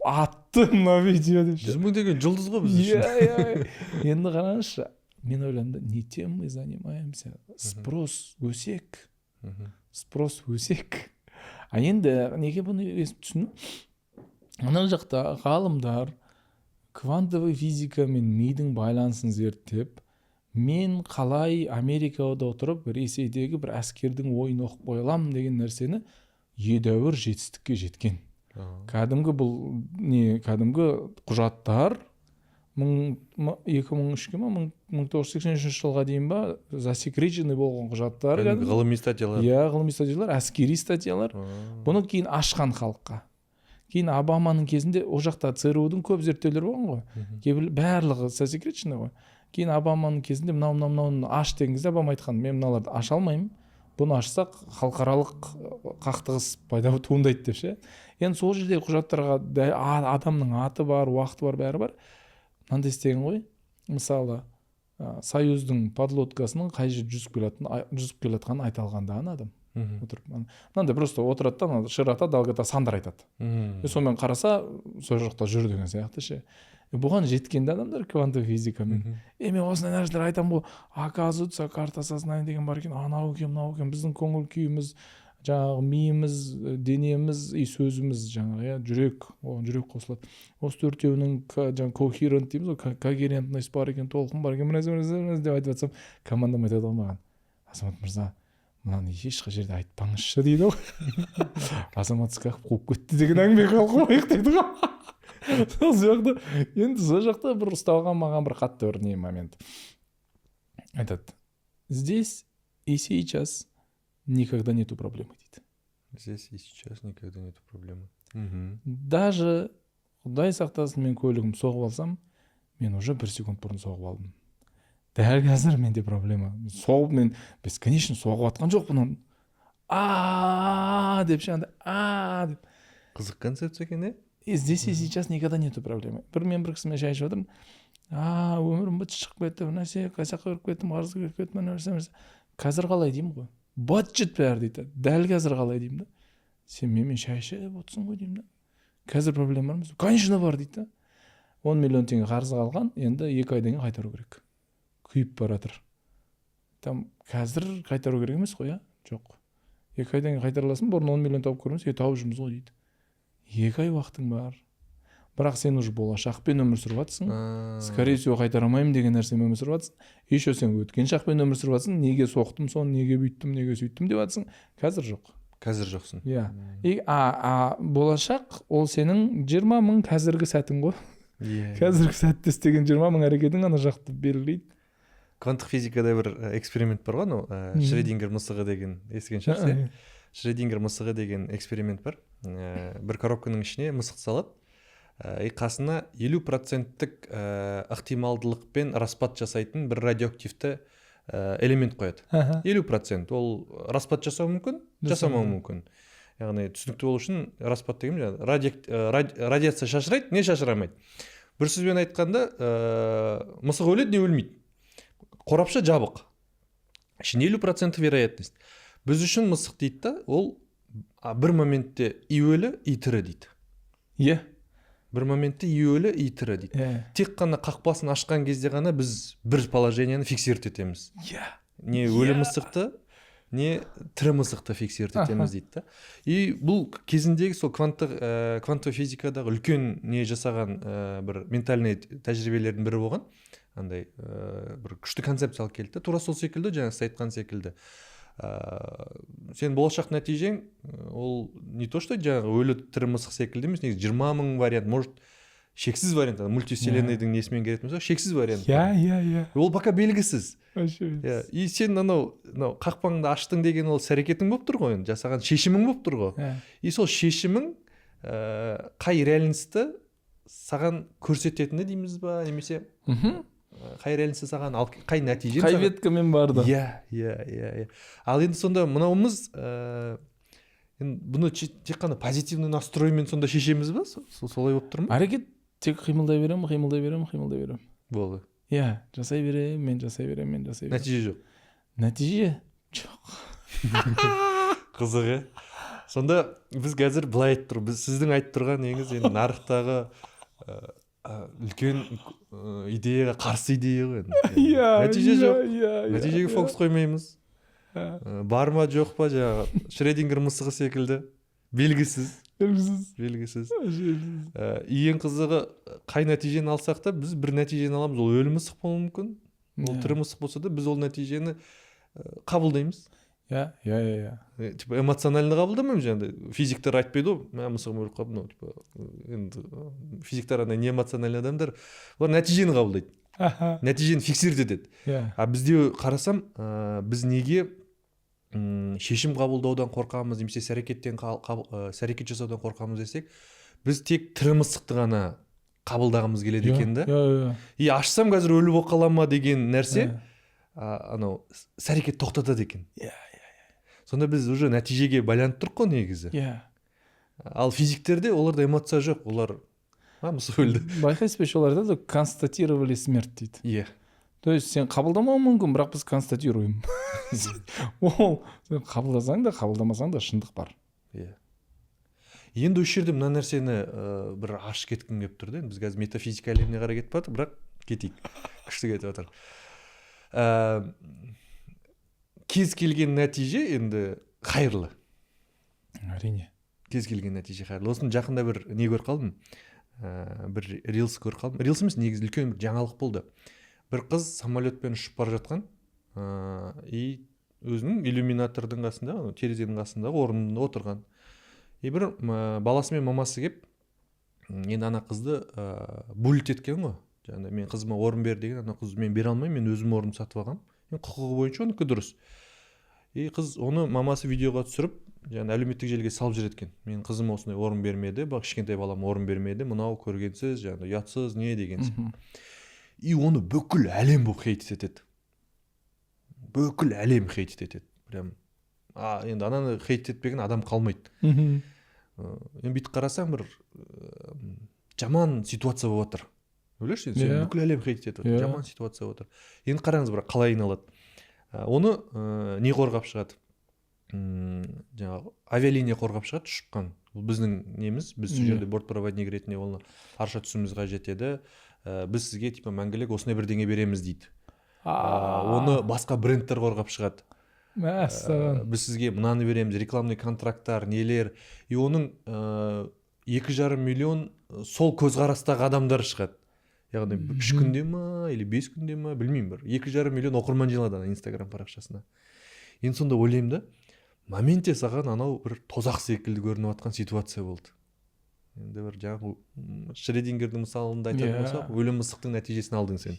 атты мына видео деп. 100,000 деген жұлдыз ғой біз үшін. Енді қараңызшы, мен ойландым да, не тем мы занимаемся, спрос өсек. Спрос өсек. Енді неге бұны түсіну? Ана жақта ғалымдар квантовый физика мен мидың байланысын зерттеп, мен қалай Америкада отырып Ресейдегі бір әскердің ойын оқып қойылам деген нәрсені едәуір жетістікке жеткен. Кәдімгі бұл кәдімгі құжаттар 2003-ке ма 1983 жылға дейін ба засекреченный болған құжаттар, ғылыми статьялар. Ғылыми статьялар, әскери статьялар. Бұны кейін ашқан халыққа. Кейін Обаманың кезінде о жақта ЦРУ-дың көп зерттеулері болған ғой. Барлығы засекреченный ғой. Кейін Обаманың кезінде мынау аш деген кезде Обама айтқан, мен мыналарды аша алмаймын. Бұны ашсақ халықаралық қақтығыс пайда туындайды деп ше. Енді сол жерде құжаттарға адамның аты бар, уақыты бар, бәрі бар. Мынандай істеген ғой. Мысалы, Союздың подлодкасының қай жерде жүзіп келатқанын айта алғанда адам. Мынандай просто отырады, шырата далгата сандар айтады. Сонымен қараса, сол жақта жүр деген сияқты ше. Бұған жеткенде адамдар квантовый физикамен. Мен осындай нәрселер айтамын ғой, оказывается, карта сознания деген бар екен, анау екен, мынау екен, біздің көңіл күйіміз, жаңағы миымыз, денеміз и сөзіміз, жаңағы жүрек қосылады. Осы төртеуінің жаңағы coherent дейміз ғой, когерентность бар екен, толқын бар екен, бірнәрсе деп айтып жатсам, командам айтады ғой маған, Азамат мырза, мынаны ешқай жерде айтпаңызшы дейді ғой. Азамат Скақов қуып кетті деген әңгіме қалқымайық дейді ғой. Сол жақта, енді сол жақта бір ұсталған маған бір қатты бір не момент. Айтады, здесь и сейчас никогда нету проблемы дейді. Здесь и сейчас никогда нету проблемы. Даже Құдай сақтасын, мен көлігім соғып алсам, мен уже 1 секунд бұрын соғып алдым. Дәл қазір менде проблема. Соғып мен бесконечно соғып атқан жоқпын. Деп шанда, деп. Қызық концепция екен, е? Здесь и сейчас никогда нету проблемы. Мен бір кісімен шай ішіп отырмын. Өмірім быт шығып кетті, нәрсе, қайсаққа өріп кеттім, қарызға өріп кеттім, нәрсе. Қазір қалай деймін ғой. Быт жыт бәрі дейді. Дәл қазір қалай деймін да. Сен менімен шай ішіп отырсың ғой деймін да. Қазір проблема бар ма? Конечно бар дейді. 10 миллион теңге қарызға алған, енді 2 айдан кейін қайтару керек. Күйіп баратыр. Қазір қайтару керек емес қой, жоқ. 2 айдан кейін қайтара аласың, бұрын 10 миллион тауып көрмес, тауып жүрміз ғой дейді. 2 ай уақытың бар. Бірақ сен уже болашақпен өмір сүріп жатсың. Скорее всего қайтара алмаймын деген нәрсемен өмір сүріп жатсың. Еще сен өткен шақпен өмір сүріп жатсың. Неге соқтым соны, неге бүйттім, неге сөйттім деп жатсың. Қазір жоқ. Қазір жоқсың. Болашақ ол сенің 20,000 қазіргі сәтің ғой. Қазіргі сәтте істеген 20,000 әрекетің ана жақты белгілейді. Кванттық физикада бір эксперимент бар ғой, Шредингер мысығы деген, естіген шығарсыз. Шредингер мысығы деген эксперимент бар. Бір коробканың ішіне мысық салады. Қасына 50%-тік ықтималдылықпен распад жасайтын бір радиоактивті элемент қояды. 50%. Ол распад жасау мүмкін, жасамау мүмкін. Яғни түсінікті болу үшін распад деген радиация шашырайды, не шашырамайды. Бір сөзбен айтқанда, мысық өледі, не өлмейді. Қорапша жабық. Ішінде 50% вероятность. Біз үшін мысық дейді да, ол бір моментте и өлі, и тірі дейді. Бір моментте и өлі, и тірі дейді. Тек қана қақпасын ашқан кезде ғана біз бір положенияны фиксировать етеміз. Не өлі мысықты, не тірі мысықты фиксировать етеміз дейді да. И бұл кезіндегі сол кванттық физикадағы үлкен не жасаған бір ментальный тәжірибелердің бірі болған. Андай бір күшті концепция алып келді. Тура сол секілді, жаңа сіз айтқан секілді. Сен болашақ нәтижең ол не то что жаңағы өлі тірі мысық секілді емес, негізі 20 000 вариант, может шексіз вариант, мультивселенныйдың несімен келетін болса, шексіз вариант. Иә. Ол пока белгісіз. Вообще. И сен анау қақпаңды аштың деген ол іс-әрекетің болып тұр ғой, енді жасаған шешімің болып тұр ғой. И сол шешімің қай реальностьті саған көрсететіні дейміз ба, немесе қай реальностьті саған, ал қай нәтижені қай веткамен барды. Иә. Ал енді сонда мынауымыз бұны тек қана позитивный настроймен сонда шешеміз ба? Солай болып тұр ма? Әрекет тек қимылдай берем. Болды. Иә, жасай берем, мен жасай берем. Нәтиже жоқ. Нәтиже жоқ. Қызығы. Сонда біз қазір былай айтып тұр. Біз сіздің айтып тұрған неңіз енді нарықтағы үлкен идеяға қарсы идея ғой. Нәтиже жоқ. Нәтижеге фокус қоймаймыз. Бар ма жоқ па, жаңағы Шредингер мысығы секілді белгісіз. Ең қызығы қай нәтижені алсақ та біз бір нәтижені аламыз, ол өлі мысық болуы мүмкін. Ол тірі мысық болса да біз ол нәтижені қабылдаймыз. Иә. Типа эмоционально қабылдамаймыз, жаңағыдай физиктер айтпайды ғой, мысығым өліп қалды, типа енді физиктер андай не эмоциональный адамдар, олар нәтижені қабылдайды. Нәтижені фиксировать етеді. А бізде қарасам, біз неге шешім қабылдаудан қорқамыз, немесе әрекет жасаудан қорқамыз десек, біз тек тірі мысықты ғана қабылдағымыз келеді екен да. И ашсам қазір өлі болып қалам ма деген нәрсе анау әрекет тоқтатады екен. Сонда біз уже нәтижеге байланып тұрық қой негізі. Ал физиктерде оларда эмоция жоқ, олар мысық өлді. Байқайсыз ба, оларда да констатировали смерть дейді. Иә. То есть сен қабылдамауың мүмкін, бірақ біз констатируем. Ол сен қабылдасаң да, қабылдамасаң да шындық бар. Иә. Енді осы жерде мына нәрсені бір ашып кеткім келіп тұр да. Біз қазір метафизика әлеміне қарай кетіп жатыр, бірақ кетейік. Күшті кетіп жатыр. Кез келген нәтиже енді қайырлы. Әрине. Кез келген нәтиже қайырлы. Осыны жақында бір не көріп қалдым. Бір рилс көріп қалдым. Рилс емес, негізі үлкен бір жаңалық болды. Бір қыз самолетпен ұшып бара жатқан, и өзінің иллюминатордың қасында, терезенің қасындағы орнында отырған. И бір баласы мен мамасы кеп, енді ана қызды буллит еткен ғой. Жаңа мен қызыма орын бер деген, ана қыз мен бере алмаймын, мен өзім орын сатып алғам. Мен құқығы бойынша оныкі дұрыс. И қыз оны мамасы видеоға түсіріп, жаңа әлеуметтік желіге салып жүреткен. Мен қызыма осындай орын бермеді, бақ кішкентай балам орын бермеді, мынау көргенсіз, жаңа ұятсыз, не деген. И оны бүкіл әлем болып хейт етеді. Бүкіл әлем хейт етеді. Прям енді ананы хейт етпеген адам қалмайды. Енді бүйтіп қарасаң бір жаман ситуация болып жатыр. Ойлашы, сен бүкіл әлем хейт етеді. Жаман ситуация болып жатыр. Енді қараңыз, бірақ қалай айналады. Оны не қорғап шығады? Жаңағы авиалиния қорғап шығады, ұшқан. Бұл біздің неміз, біз сол жерде бортпроводник ретінде оны арша түсіміз қажет еді. Біз сізге типа мәңгілік осындай бірдеңе береміз дейді. Оны басқа брендтер қорғап шығады. Біз сізге мынаны береміз, рекламный контракттар, нелер. И оның 2,5 миллион сол көзқарастағы адамдар шығады. Яғни 3 күнде ма, или 5 күнде ма, білмеймін бір. 2,5 миллион оқырман жиналады Инстаграм парақшасына. Енді сонда ойлаймын да, моментте саған анау бір тозақ секілді көрініп жатқан ситуация болды. Енді бір жаңағы Шредингердің мысалында айтатын болсақ, өлі мысықтың нәтижесін алдың сен.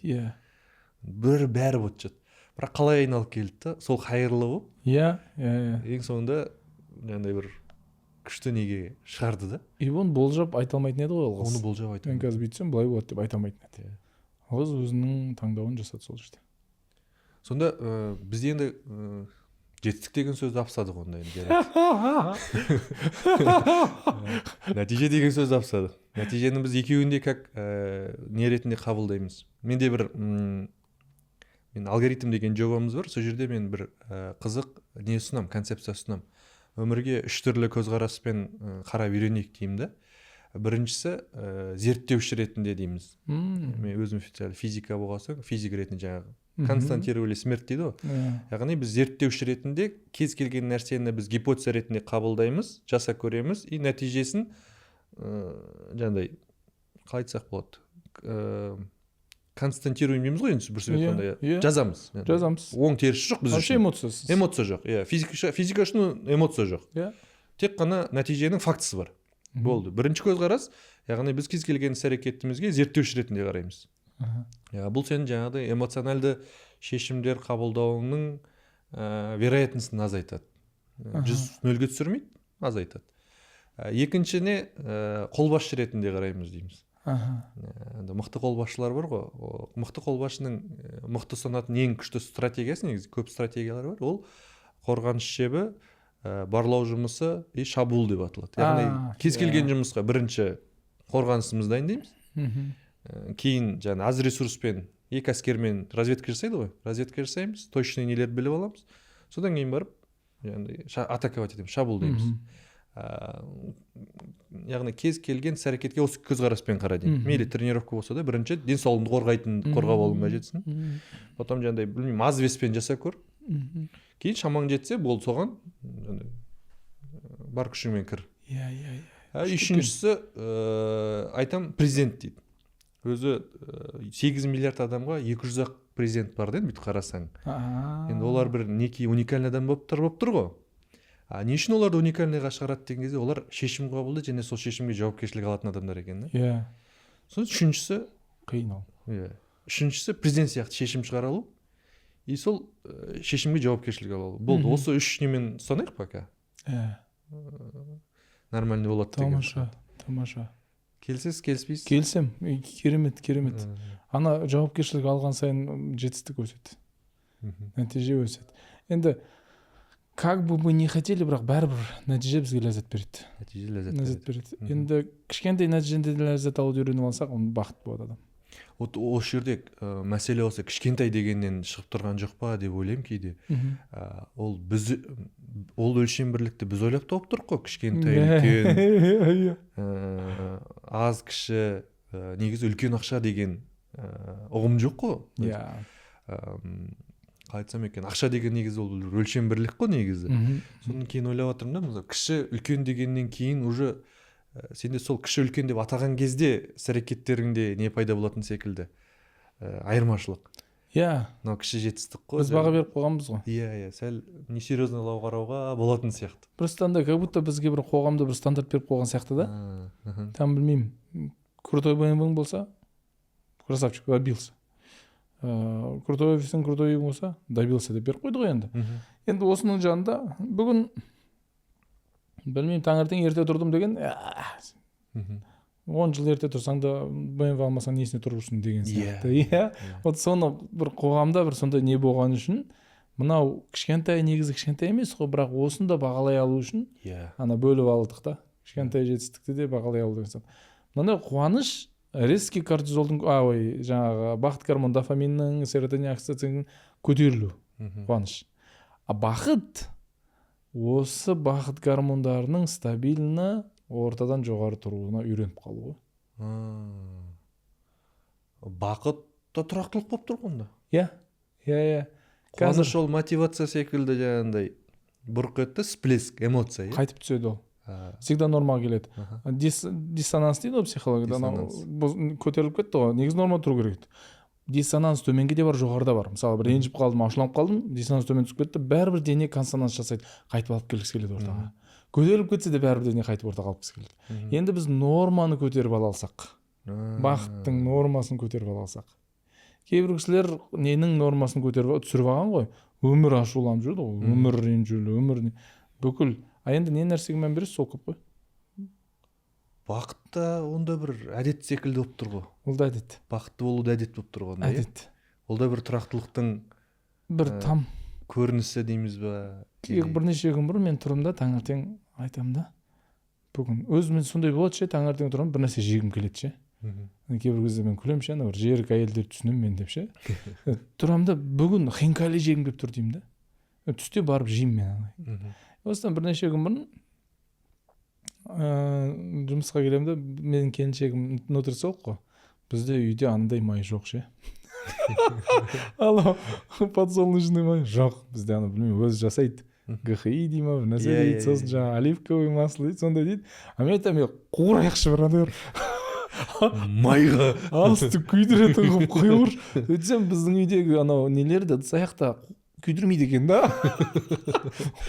Бәрі болып жатыр. Бірақ қалай айналып келді да, сол қайырлы болып. Ең соңында жаңағыдай бір күшті неге шығарды да. И оны болжап айта алмайтын еді ғой ол қыз. Оны болжап айта алмайтын. Мен қазір бүйтсем былай болады деп айта алмайтын еді. Ол қыз өзінің таңдауын жасады сол жерде. Сонда бізде енді жетістік деген сөзді апсадық онда енді. Нәтиже деген сөзді апсадық. Нәтижені біз екеуінде как не ретінде қабылдаймыз. Менде бір мен алгоритм деген жобамыз бар. Сол жерде мен бір қызық не ұсынам, концепция ұсынам. Өмірге 3 түрлі көзқараспен қарап үйренейік деймін да. біріншісі зерттеуші ретінде дейміз. Мен өзім физика болған соң физик ретінде жаңағы константировали смерть дейді ғой. Яғни біз зерттеуші ретінде кез келген нәрсені біз гипотеза ретінде қабылдаймыз, жасап көреміз и нәтижесін жаңағыдай қалай айтсақ болады, константируем дейміз ғой енді бір сөзбен жазамыз. Оң терісі жоқ біз үшін. Эмоциясыз. Эмоция жоқ. Физика үшін эмоция жоқ. Тек қана нәтиженің фактісі бар. Болды. Бірінші көзқарас, яғни біз кез келген іс-әрекетімізге зерттеуші ретінде қараймыз. Бұл сенің жаңағыдай эмоциональды шешімдер қабылдауыңның вероятностын азайтады. 100-0-ге түсірмейді, азайтады. Екіншіне қолбасшы ретінде қараймыз дейміз. Мықты қолбасшылар бар ғой. Мықты қолбасшының мықты санатын ең күшті стратегиясы, негізі көп стратегиялар бар. Ол қорғаныс шебі, барлау жұмысы и шабуыл деп аталады. Яғни кез келген жұмысқа бірінші қорғанысымызды дайындаймыз. Кейін жаңа аз ресурспен екі әскермен разведка жасайды ғой. Разведка жасаймыз, точный нелерді біліп аламыз. Содан кейін барып атаковать етеміз, шабуылдаймыз. Яғни кез келген іс-әрекетке осы көзқараспен қарайды. Мейлі тренировка болса да, бірінші денсаулығыңды қорғап алуың қажетсің. Потом жаңағыдай білмеймін, аз веспен жасап көр. Кейін шамаң жетсе, бол соған бар күшіңмен кір. Үшіншісі айтам, президент дейді. Өзі 8 миллиард адамға 200-ақ президент бар дейді, бүйтіп қарасаң. Енді олар бір неки уникальный адам болып тұр ғой. Не үшін оларды уникальныйға шығарады деген кезде, олар шешім қабылдайды және сол шешімге жауапкершілік алатын адамдар екен. Сосын үшіншісі қиын ол. Үшіншісі президент сияқты шешім шығара алу и сол шешімге жауапкершілік алу. Болды. Осы үш немен ұстанайық пока. Нормальный болады деген. Тамаша. Келсіз, келіспейсіз? Келсем. Керемет. Ана жауапкершілік алған сайын жетістік өседі. Нәтиже өседі. Енді как бы мы не хотели, бірақ бәрібір нәтиже бізге ләззат береді. Ләззат береді. Енді кішкентай нәтижеде ләззат алуды үйреніп алсақ, оны бақыт болады адам. Осы жерде мәселе осы кішкентай дегеннен шығып тұрған жоқ па деп ойлаймын кейде. Ол өлшем бірлікті біз ойлап тауып тұрық қой, кішкентай, үлкен, аз кіші, негізі үлкен ақша деген ұғым жоқ қой. Айтсам екен, ақша деген негізі ол өлшем бірлік қой негізі. Содан кейін ойлап отырмын да, кіші үлкен дегеннен кейін уже сенде сол кіші үлкен деп атаған кезде іс-әрекеттеріңде не пайда болатын секілді айырмашылық. Мынау кіші жетістік қой. Біз баға беріп қойғанбыз ғой. Сәл несерьезныйлау қарауға болатын сияқты. Просто анда как будто бізге бір қоғамда бір стандарт беріп қойған сияқты да. Там білмеймін, крутой BMW болса, красавчик, добился. Крутой офистің крутой болса, добился деп беріп қойды ғой енді. Енді осының жанында бүгін білмеймін, таңертең ерте тұрдым деген, 10 жыл ерте тұрсаң да BMW алмасаң несіне тұрырсың деген сияқты. Вот соны бір қоғамда бір сондай не болған үшін, мынау кішкентай, негізі кішкентай емес қой, бірақ осыны да бағалай алу үшін ана бөліп алдық та. Кішкентай жетістікті де бағалай алу деген. Мынандай қуаныш резкий кортизолдың, жаңағы бақыт гормон, дофаминнің, серотонин окситоциннің көтерілу қуаныш. Бақыт осы бақыт гормондарының стабильны ортадан жоғары тұруына үйреніп қалуы. Бақыт та тұрақтылық болып тұр ғой. Қуаныш ол мотивация секілді жаңағындай бұрқ етті, всплеск, эмоция. Қайтып түседі ол. Всегда нормаға келеді. Диссонанс дейді ол психологияда. Көтеріліп кетті ғой. Негіз норма тұру керек. Диссонанс төменге де бар, жоғарыда бар. Мысалы, бір ренжіп қалдым, ашуланып қалдым, диссонанс төмен түсіп кетті, бәрібір дене консонанс жасайды, қайтып алып келгісі келеді ортаға. Көтеріліп кетсе де бәрібір дене қайтып ортаға алып келгісі келеді. Енді біз норманы көтеріп ала алсақ, бақыттың нормасын көтеріп ала алсақ. Кейбір кісілер ненің нормасын көтеріп түсіріп алған ғой, өмір ашуланып жүрді ғой, өмір ренжулі, өмір бүкіл. Енді не нәрсеге мән бересіз, сол көп қой. Бақытта онда бір әдет секілді болып тұр ғой. Ол да әдет. Бақытты болу да әдет болып тұр ғой. Әдет. Ол да бір тұрақтылықтың бір там көрінісі дейміз ба? Бірнеше күн бұрын мен тұрым да таңертең айтам да. Бүгін өзімен сондай болады ше, таңертең тұрам, бір нәрсе жегім келеді ше. Кейбір кезде мен күлем ше, бір жерік әйелдер түсінем мен деп ше. Тұрам да бүгін хинкали жегім келіп тұр деймін да. Түсте барып жеймін мен. Осыдан бірнеше күн бұрын жұмысқа келемін да, менің келіншегім нутрициолог қой. Бізде үйде андай май жоқ ше. Ала подсолнечный май жоқ. Бізде ана білмеймін, өзі жасайды. ГХИ дей ма, бір нәрсе дейді, сосын жаңағы оливковый масло дейді, сондай дейді. А мен айтамын, қуырайықшы бір андай майға асты күйдіретін қылып қойғыр. Өйтсем біздің үйдегі анау нелерді аяқта күйдірмейді екен да.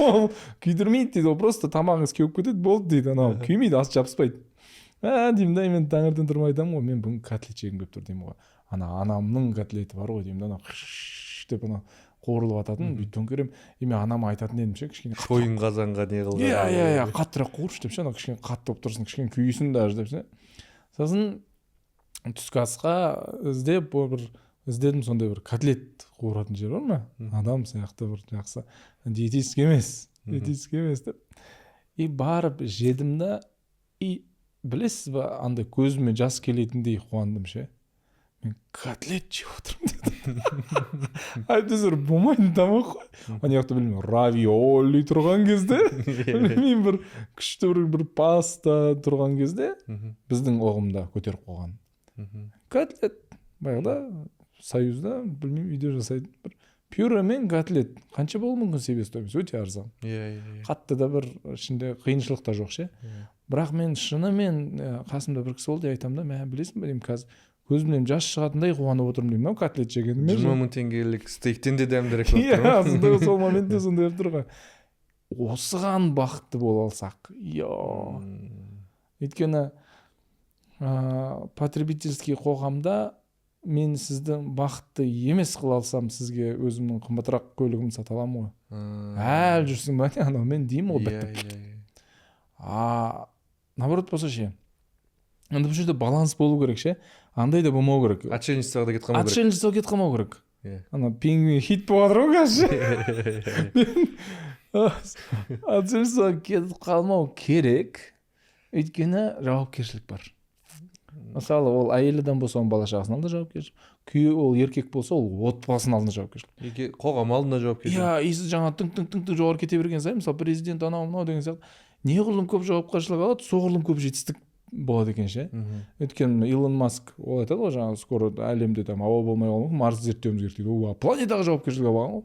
Ол күйдірмейді дейді, ол просто тамағыңыз кеуіп кетеді, болды дейді, анау күймейді, ас жабыспайды. Деймін да, мен таңертең тұрмай айтамын ғой, мен бүгін котлет жегім келіп тұр деймін ғой. Анамның котлеті бар ғой деймін да, деп анау қуырылып ататын, бүйтіп көремін. Мен анама айтатын едім ше, кішкене қойын қазанға не қылған. Иә, қаттырақ қуыршы деп ше, анау кішкене қатты болып тұрсын, кішкене күйсін даже деп ше. Сосын түскі асқа іздедім сондай бір котлет қуыратын жер бар ма? Адам сияқты бір жақсы диетический емес деп. И барып жедім да, и білесіз ба, андай көзіме жас келетіндей қуандым ше. Мен котлет жеп отырмын деді. Әйтеуір болмайтын тамақ қой. Ана жақта білмеймін, равиоли тұрған кезде, білмеймін, бір күшті бір паста тұрған кезде біздің оғымда көтеріп қойған. Котлет, баяғыда Союзда, білмеймін, үйде жасайды. Бір пюре мен котлет. Қанша болуы мүмкін себестоимость, өте арзан. Қатты да бір ішінде қиыншылық та жоқ ше. Бірақ мен шынымен қасымда бір кісі болды, айтамын да, мә білесің бе деймін, қазір көзімнен жас шығатындай қуанып отырмын деймін, котлет жегенім. 20 мың теңгелік стейктен де дәмдірек болып тұр. Иә, сол моментте сондай болып тұр ғой. Осыған бақытты бола алсақ. Өйткені потребительский қоғамда мен сіздің бақытты емес қыла алсам, сізге өзімнің қымбатырақ көлігімді сата аламын ғой. Әлі жүрсің ба, анау мен деймін ғой бітті. Наоборот болса ше. Енді бұл жерде баланс болу керек ше. Андай да болмау керек. Отшельничествоға да кетіп қалмау керек. Отшельничествоға кетіп қалмау керек. Ана пингвин хит болып жатыр ғой қазір. Отшельничествоға кетіп қалмау керек. Өйткені жауапкершілік бар. Мысалы, ол әйел адам болса, оның бала шағасының алдында жауапкершілік. Күйеуі ол еркек болса, ол отбасының алдында жауапкершілік. Қоғам алдында жауапкершілік. Иә, иісі жаңа тың жоғары кете берген сайын, мысалы, президент анау мынау деген сияқты, неғұрлым көп жауапкершілік алады, соғұрлым көп жетістік болады екен ше. Өйткені Илон Маск ол айтады ғой, жаңағы скоро әлемде там ауа болмай қалуы мүмкін, Марсты зерттеуіміз керек дейді. Планетаға жауапкершілік алған ғой.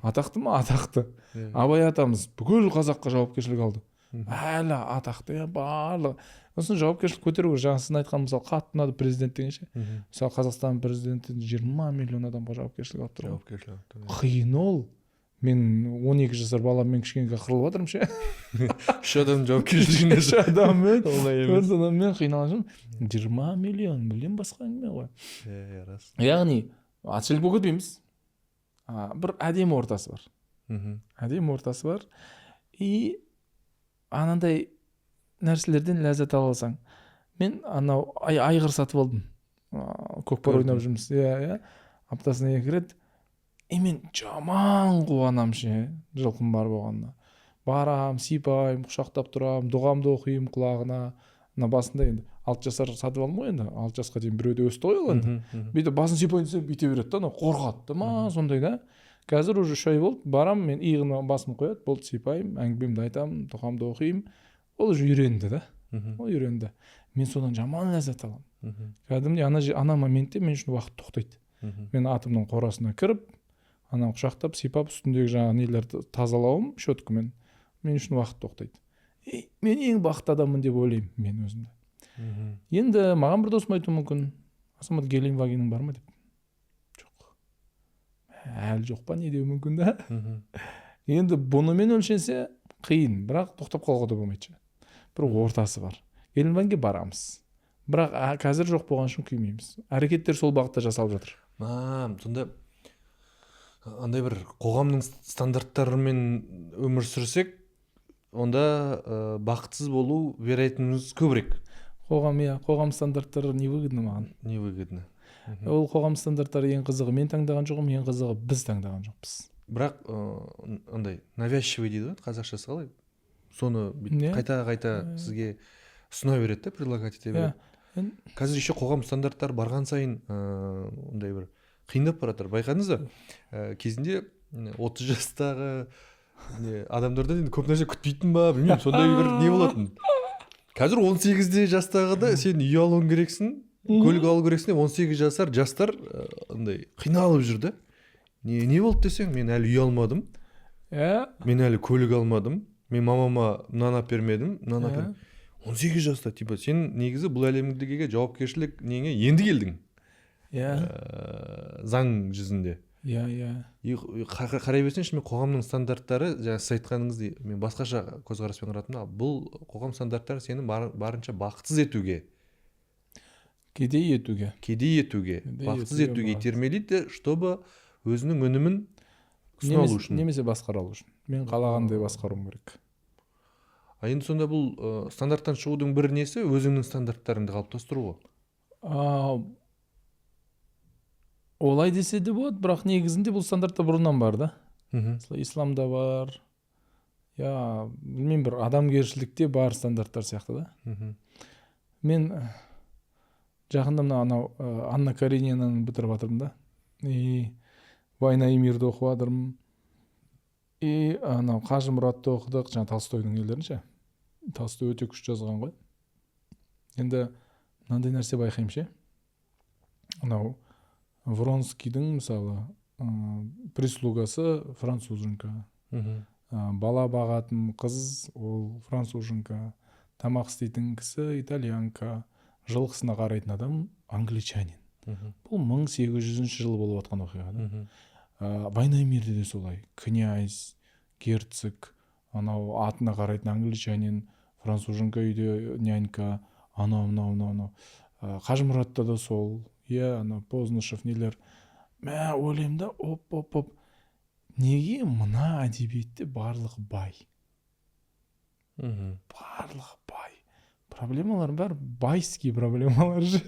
Атақты ма? Атақты. Абай атамыз бүкіл қазаққа жауапкершілік алды. Әлі атақты, барлығы. Сосын жауапкершілік көтеру керек. Жаңа сіздің айтқан мысалы қатты ұнады президент деген ше. Мысалы Қазақстан президенті 20 миллион адамға жауапкершілік алып тұр. Қиын ол. Мен 12 жасар баламмен кішкене қырылып жатырмын ше. Үш адам жауапкершілігінде. Үш адаммен қиналып жүрмін. 20 миллион, мүлдем басқа әңгіме ғой. Яғни отшельник болып кетпейміз. Бір әдемі ортасы бар. Әдемі ортасы бар. И анандай нәрселерден ләззат ала алсаң. Мен анау айғыр сатып алдым. Көкпар ойнап жүрміз. Аптасына 2 рет. Мен жаман қуанам ше, жылқым бар болғанына. Барам, сипайым, құшақтап тұрам, дұғамды оқимын құлағына. Басында енді 6 жасар сатып алдым ғой енді. 6 жасқа дейін біреуді өсті ғой ол енді. Бүйтіп басын сипайын десем бүйте береді да, қорқады ма, сондай да. Қазір уже 3 ай болды, барам, мен иығына басын қояды, болды сипайым, әңгімемді айтамын, дұғамды оқимын. Ол уже үйренді да. Ол үйренді. Мен содан жаман ләззат аламын. Кәдімгідей ана моментте мен үшін уақыт тоқтайды. Мен атымның қорасына кіріп, ана құшақтап, сипап, үстіндегі жаңағы нелерді тазалауым щеткамен мен үшін уақыт тоқтайды. Мен ең бақытты адаммын деп ойлаймын мен өзімді. Енді маған бір досым айтуы мүмкін, Асамат Гелен-Вагенің бар ма деп. Жоқ. Әлі жоқ па, не деуі мүмкін да? Енді бұнымен өлшенсе қиын, бірақ тоқтап қалуға да болмайды. Бір ортасы бар. Гелен-Вагенге барамыз. Бірақ қазір жоқ болған үшін күймейміз. Әрекеттер сол бағытта жасалып жатыр. Сонда андай бір қоғамның стандарттарымен өмір сүрсек, онда бақытсыз болу вероятностьіміз көбірек. Қоғам стандарттары невыгодны маған. Невыгодны. Ол қоғам стандарттары ең қызығы мен таңдаған жоқпын, ең қызығы біз таңдаған жоқпыз. Бірақ андай навязчивый дейді ғой, қазақшасы қалай? Соны қайта сізге ұсына береді, предлагать ете береді. Қазір еще қоғам стандарттары барған сайын ондай бір қиындап баратыр. Байқадыңыз ба? Кезінде 30 жастағы адамдардан көп нәрсе күтпейтін ба, білмеймін, сондай бір не болатын. қазір 18 жастағыда сен үй алуың керексің, көлік алу керексің деп 18 жасар жастар андай қиналып жүр да. Не болды десең, мен әлі үй алмадым. Мен әлі көлік алмадым. Мен мамама мынаны алып бермедім, мынаны алып бермедім. 18 жаста, типа, сен негізі бұл әлемдегі жауапкершілік неңе енді келдің. Заң жүзінде. Қарай берсеңші, мен қоғамның стандарттары, жаңа сіз айтқаныңызды мен басқаша көзқараспен қарадым. Бұл қоғам стандарттары сені барынша бақытсыз етуге, кедей етуге, бақытсыз етуге итермелейді, чтобы өзінің өнімін ұсыналу үшін. Немесе басқара алу үшін. Мен қалағандай басқаруым керек. Енді сонда бұл стандарттан шығудың бір несі өзіңнің стандарттарыңды қалыптастыру ғой. Олай десе де болады, бірақ негізінде бұл стандарттар бұрыннан бар да. Исламда бар. Білмеймін, бір адамгершілікте бар стандарттар сияқты да. Мен жақында анау Анна Каренинаны бітіріп жатырмын да. «Война и мирді» оқып жатырмын. Анау Қажы Мұратты оқыдық, жаңа Толстойдың нелерінше. Толстой өте күшті жазған ғой. Енді мынандай нәрсе байқаймын ше. Анау Вронскийдің мысалы прислугасы француженка. Бала бағатын қыз ол француженка. Тамақ істейтін кісі итальянка. Жылқысына қарайтын адам англичанин. Бұл 1800 жылы болып жатқан оқиға. «Война и мирде» де солай. Князь, герцог, анау атына қарайтын англичанин, француженка үйде нянька, анау. Қажы Мұратта да сол. Анау Познышев нелер. Мә ойлаймын да, оп. Неге мына әдебиетте барлығы бай? Барлығы бай. Проблемалар бәрі байский проблемалар же.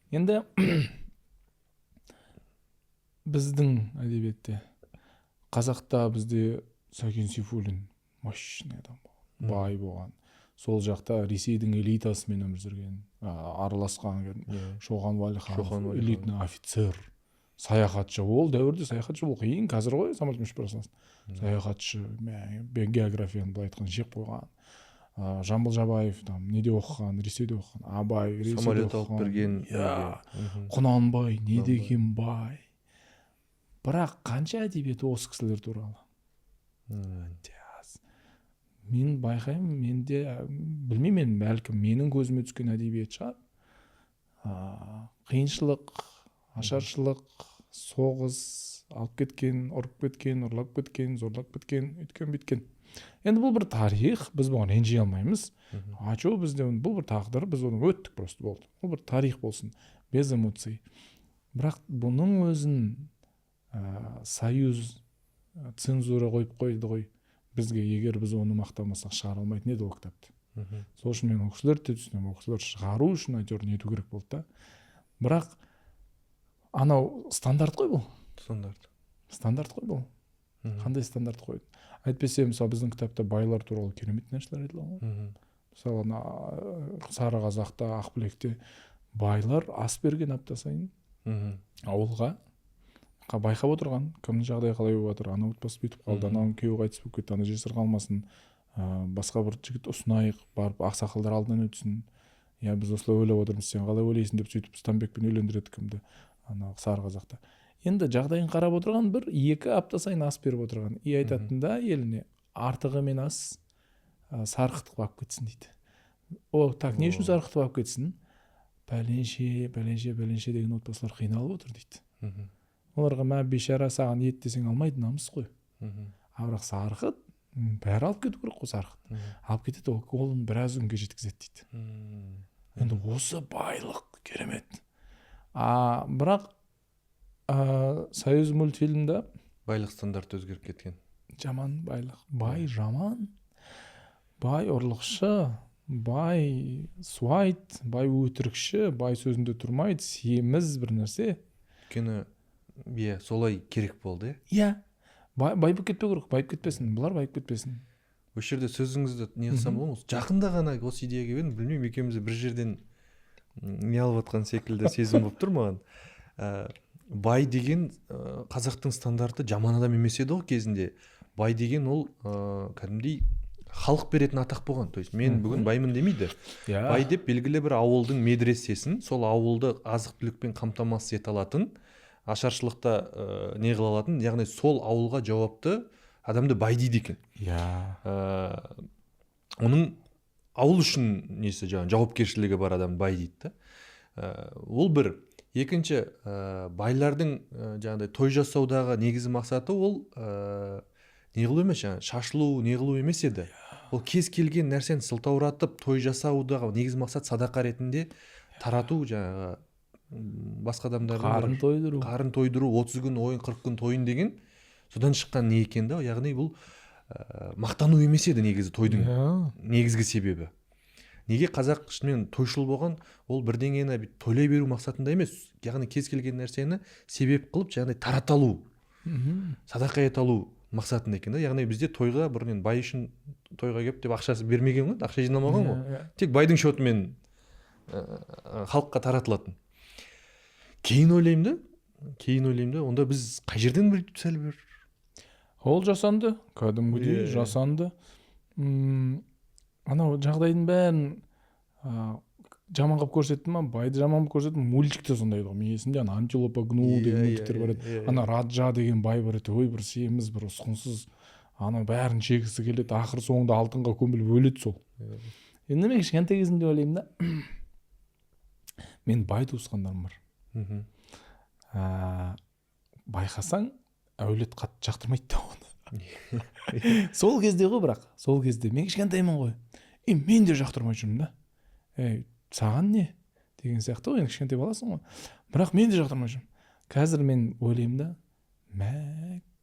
Енді біздің әдебиетте, қазақта бізде Сәкен Сейфуллин мощный адам, бай болған. Сол жақта Ресейдің элитасымен өмір сүрген, араласқан, Шоқан Уәлиханов, элитный офицер, саяхатшы. Ол дәуірде саяхатшы бол қиын, қазір ғой, самолет мүшіп барасың. Саяхатшы, географияны былай айтқан жеп қойған. Жамбыл Жабаев неде оқыған, Ресейде оқыған, Абай, самолет алып берген, Құнанбай, не деген бай. Бірақ қанша әдебиеті осы кісілер туралы? Мен байқаймын, менде білмеймін, бәлкім менің көзіме түскен әдебиет шығар. Қиыншылық, ашаршылық, соғыс, алып кеткен, ұрып кеткен, ұрлап кеткен, зорлап кеткен, өткен біткен. Енді бұл бір тарих, біз бұған ренжи алмаймыз. Бізде бұл бір тағдыр, біз оны өттік просто болды. Бұл бір тарих болсын, без эмоций. Бірақ бұның өзін союз цензура қойып қойды ғой. Бізге егер біз оны мақтамасақ шығара алмайтын еді ол кітапты. Сол үшін мен ол кісілерді түсінемін, ол кісілер шығару үшін әйтеуір нету керек болды да. Бірақ анау стандарт қой бұл. Стандарт қой бұл. Қандай стандарт қойды? Әйтпесе мысалы біздің кітапта байлар туралы керемет нәрселер айтылған ғой. Мысалы Сары Қазақта, Ақбілекте байлар ас берген апта сайын ауылға. Байқап отырған, кімнің жағдайы қалай болып жатыр, ана отбасы бүйтіп қалды, анау күйеуі қайтыс болып кетті, ана жесір қалмасын, басқа бір жігіт ұсынайық, барып ақсақалдар алдынан өтсін. Біз осылай ойлап отырмыз, сен қалай ойлайсың деп сөйтіп Стамбекпен үйлендіреді кімді, ана Сары Қазақта. Енді жағдайын қарап отырған бір 2 апта сайын ас беріп отырған. Айтатын да еліне артығымен ас сарқытып алып кетсін дейді. Так, не үшін сарқытып алып кетсін? Бәленше деген отбасылар қиналып отыр дейді. Оларға мә бейшара саған ет десең алмайды, намыс қой. Бірақ сарқыт, бәрі алып кету керек қой сарқыт. Алып кетеді, қолын біраз күнге жеткізеді дейді. Енді осы байлық керемет. Бірақ Союз мультфильмда байлық стандарты өзгеріп кеткен. Жаман байлық. Бай жаман. Бай ұрлықшы, бай суайт, бай өтірікші, бай сөзінде тұрмайды, семіз бір нәрсе. Өйткені солай керек болды. Байып кетпеу керек, байып кетпесін, бұлар байып кетпесін. Осы жерде сөзіңізді не қылсам болады? Жақында ғана осы идеяға келдім, білмеймін, екеуміз бір жерден не алып жатқан секілді сезім болып тұр маған. Бай деген қазақтың стандарты жаман адам емес еді ғой кезінде. Бай деген ол кәдімгідей халық беретін атақ болған. То есть мен бүгін баймын демейді. Бай деп белгілі бір ауылдың медресесін, сол ауылды азық түлікпен қамтамасыз ете алатын, ашаршылықта не қыла алатын, яғни сол ауылға жауапты адамды бай дейді екен. Оның ауыл үшін несі жаңағы жауапкершілігі бар адам бай дейді да. Ол бір. Екінші, байлардың жаңағыдай той жасаудағы негізі мақсаты ол не қылу емес, шашылу, не қылу емес еді. Ол кез келген нәрсені сылтауратып той жасаудағы негізі мақсат садақа ретінде тарату, жаңағы басқа адамдардың қарын тойдыру, 30 күн ойын, 40 күн тойын деген содан шыққан не екен да. Яғни бұл мақтану емес еді негізі тойдың негізгі себебі. Неге қазақ шынымен тойшыл болған? Ол бірдеңені тойлай беру мақсатында емес, яғни кез келген нәрсені себеп қылып, яғни тарата алу, садақа ете алу мақсатында екен да. Яғни бізде тойға бұрын бай үшін тойға келіп деп ақшасы бермеген ғой, ақша жиналмаған ғой. Тек байдың шотымен халыққа таратылатын. Кейін ойлаймын да, онда біз қай жерден бір сәл бір ол жасанды, кәдімгідей жасанды. Анау жағдайдың бәрін жаман қылып көрсетті ма, байды жаман қылып көрсетті ма, мультикте сондай ғой. Мен есімде антилопа гну деген мультиктер бар еді. Ана Раджа деген бай бар еді. Ой, бір семіз, бір ұсқынсыз, ана бәрін жегісі келеді, ақыр соңында алтынға көміліп өледі сол. Енді мен кішкентай кезімде ойлаймын да, мен бай туысқандарым бар. Байқасаң, әулет қатты жақтырмайды да оны. Сол кезде ғой, бірақ сол кезде мен кішкентаймын ғой. Мен де жақтырмай жүрмін да. Саған не? Деген сияқты ғой, енді кішкентай баласың ғой. Бірақ мен де жақтырмай жүрмін. Қазір мен ойлаймын да,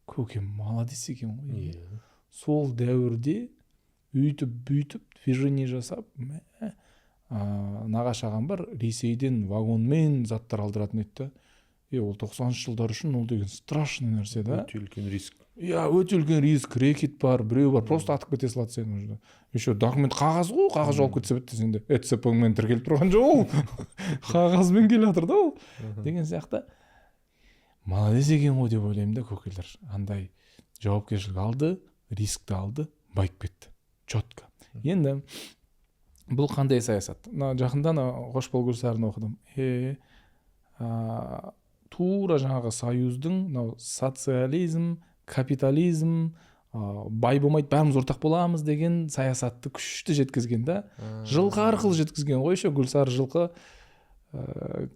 көкем молодец екен ғой. Сол дәуірде үйтіп движение жасап, нағашы ағам бар, Ресейден вагонмен заттар алдыратын еді. Ол 90-шы жылдар үшін ол деген страшный нәрсе да. Өте үлкен риск. Өте үлкен риск, рекет бар, біреу бар, просто атып кете салады сені уже. Еще документ қағаз ғой, қағаз жауып кетсе бітті сенде. ЭЦП-мен тіркеліп тұрған жоқ ол. Қағазбен келе жатыр да ол. Деген сияқты. Молодец екен ғой деп ойлаймын да, көкелер. Андай жауапкершілік алды, рискті алды, байып кетті. Четко. Енді бұл қандай саясат? Жақында Қош бол Гүлсарын оқыдым. Тура жаңағы союздың социализм, капитализм, бай болмайды, бәріміз ортақ боламыз деген саясатты күшті жеткізген да. Жылқы арқылы жеткізген ғой. Еще Гүлсары жылқы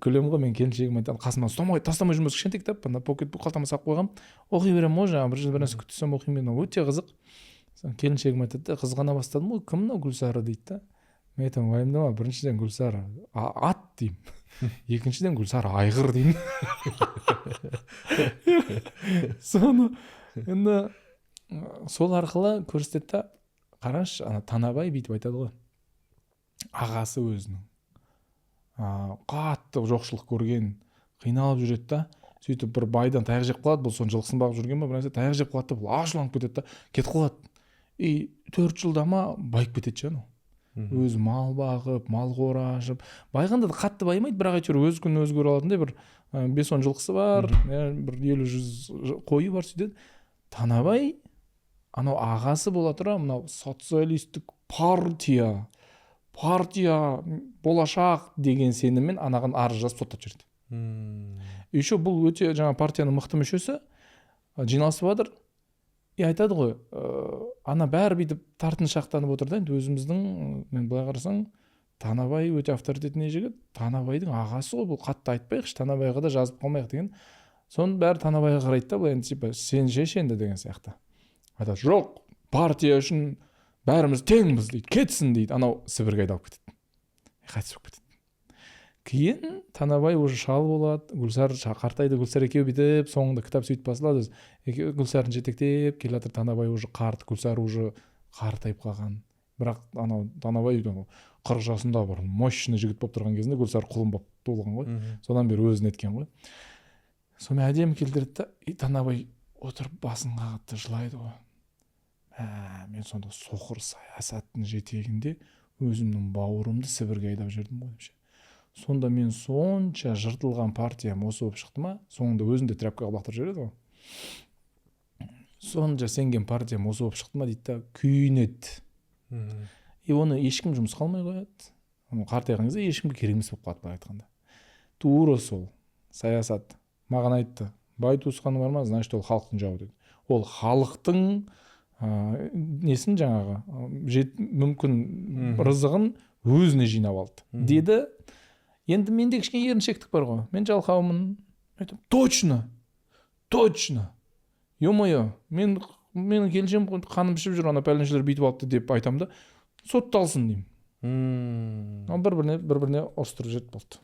күлем ғой, мен келіншегім айтады, қасыма тастамай жүрмес, кішкентай кітап, покетбук қалтама салып қойғам, оқи беремін ғой, жаңағы бір нәрсе күтсем оқимын, өте қызық. Келіншегім айтады, қызғана бастадым ғой, кім мынау Гүлсары дейді да. Мен айтамын, уайымдама, біріншіден Гүлсары ат деймін. Екіншіден Гүлсары айғыр деймін. Соны енді сол арқылы көрсетті. Қараш, Танабай бүйтіп айтады ғой. Ағасы өзінің қатты жоқшылық көрген, қиналып жүреді да. Сөйтіп бір байдан таяқ жеп қалады, бұл соны жылқысын бағып жүрген ба, бір нәрсе таяқ жеп қалады да, бұл ашуланып кетеді да, кетіп қалады. 4 жылда ма байып кетеді жаңа. Өзі мал бағып, мал қорашып, байғанда да қатты баймайды, бірақ әйтеуір өз күн өзі көре алатындай бір 5-10 жылқысы бар, бір 50-100 қойы бар сөйтеді. Танабай анау ағасы бола тұра, мынау социалистік партия болашақ деген сеніммен анаған арыз жазып соттап жіберді. Еще бұл өте жаңа партияның мықты мүшесі жиналысы батыр. Айтады ғой, ана бәрі бүйтіп тартыншақтанып отыр да, енді өзіміздің, мен былай қарасаң, Танабай өте авторитетіне жігіт, Танабайдың ағасы ғой, бұл қатты айтпайықшы, Танабайға да жазып қалмайық деген. Соның бәрі Танабайға қарайды да, бұл енді типа сен шеш енді деген сияқты. Айтады, жоқ, партия үшін бәріміз теңбіз дейді, кетсін дейді, анау Сібірге айдалып кетеді. Қайтыс болып кетеді. Кейін Танабай уже шал болады, Гүлсар қартайды, Гүлсар екеуі бүйтіп, соңында кітап сөйтіп басылады. Гүлсарын жетектеп келе жатыр, Танабай уже қарт, Гүлсар уже қартайып қалған. Бірақ анау Танабай 40 жасында бір мощный жігіт болып тұрған кезінде Гүлсар құлын болып туылған ғой. Содан бері өзін еткен ғой. Сонымен әдемі келтірді да, Танабай отырып басын қағады, жылайды ғой. Мен сонда соқыр саясаттың жетегінде өзімнің бауырымды Сібірге айдап жүрдім ғой. Сонда мен сонша жыртылған партиям осы болып шықты ма, соңында өзінде тряпкаға лақтырып жібереді ғой. Сонша сенген партиям осы болып шықты ма дейді да, күйінеді. и оны ешкім жұмысқа алмай қояды. Қартайған кезде ешкімге керек емес болып қалады, былай айтқанда. Тура сол саясат. Маған айтты, бай туысқаны бар ма, значит ол халықтың жауы деді. Ол халықтың несін жаңағы мүмкін рызығын өзіне жинап алды деді. Енді менде кішкене еріншектік бар ғой, мен жалқаумын. Айтам, точно ё-моё, менің келіншегім қаным ішіп жүр, ана пәленшелер бүйтіп алыпты деп айтам да, сотталсын деймін. бір-біріне ұрыстырып жіберді болды.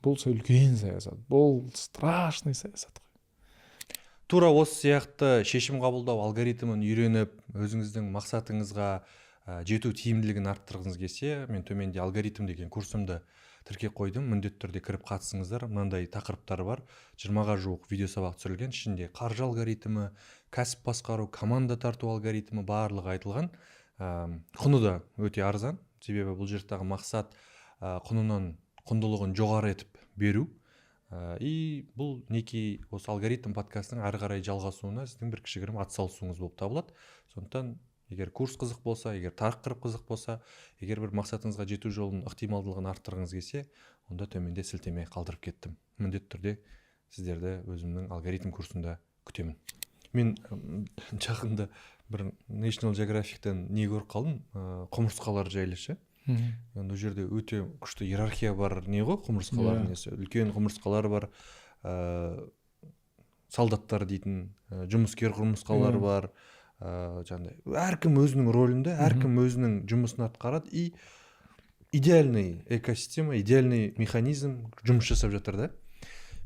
Бұл үлкен саясат, бұл страшный саясат қой. Тура осы сияқты шешім қабылдау алгоритмін үйреніп, өзіңіздің мақсатыңызға жету тиімділігін арттырғыңыз келсе, мен төменде алгоритм деген курсымды тіркеп қойдым, міндетті түрде кіріп қатысыңыздар. Мынандай тақырыптар бар, 20-ға жуық видео сабақ түсірілген, ішінде қаржы алгоритмі, кәсіп басқару, команда тарту алгоритмі барлығы айтылған. Құны да өте арзан, себебі бұл жердегі мақсат құнынан құндылығын жоғары етіп беру. И бұл неке осы алгоритм подкастының ары қарай жалғасуына сіздің бір кішігірім атсалысуыңыз болып табылады. Сондықтан егер курс қызық болса, егер тақырып қызық болса, егер бір мақсатыңызға жету жолының ықтималдылығын арттырғыңыз келсе, онда төменде сілтеме қалдырып кеттім. Міндетті түрде сіздерді өзімнің алгоритм курсында күтемін. Мен жақында бір National Geographic'тен не көріп қалдым, құмырсқалар жайлы ше. Ол жерде өте күшті иерархия бар не ғой, құмырсқалар несі. Үлкен құмырсқалар бар, солдаттар дейтін, жұмыскер құмырсқалар бар. Әркім өзінің рөлінде, әркім өзінің жұмысын атқарады, и идеальный экосистема, идеальный механизм жұмыс жасап жатыр да.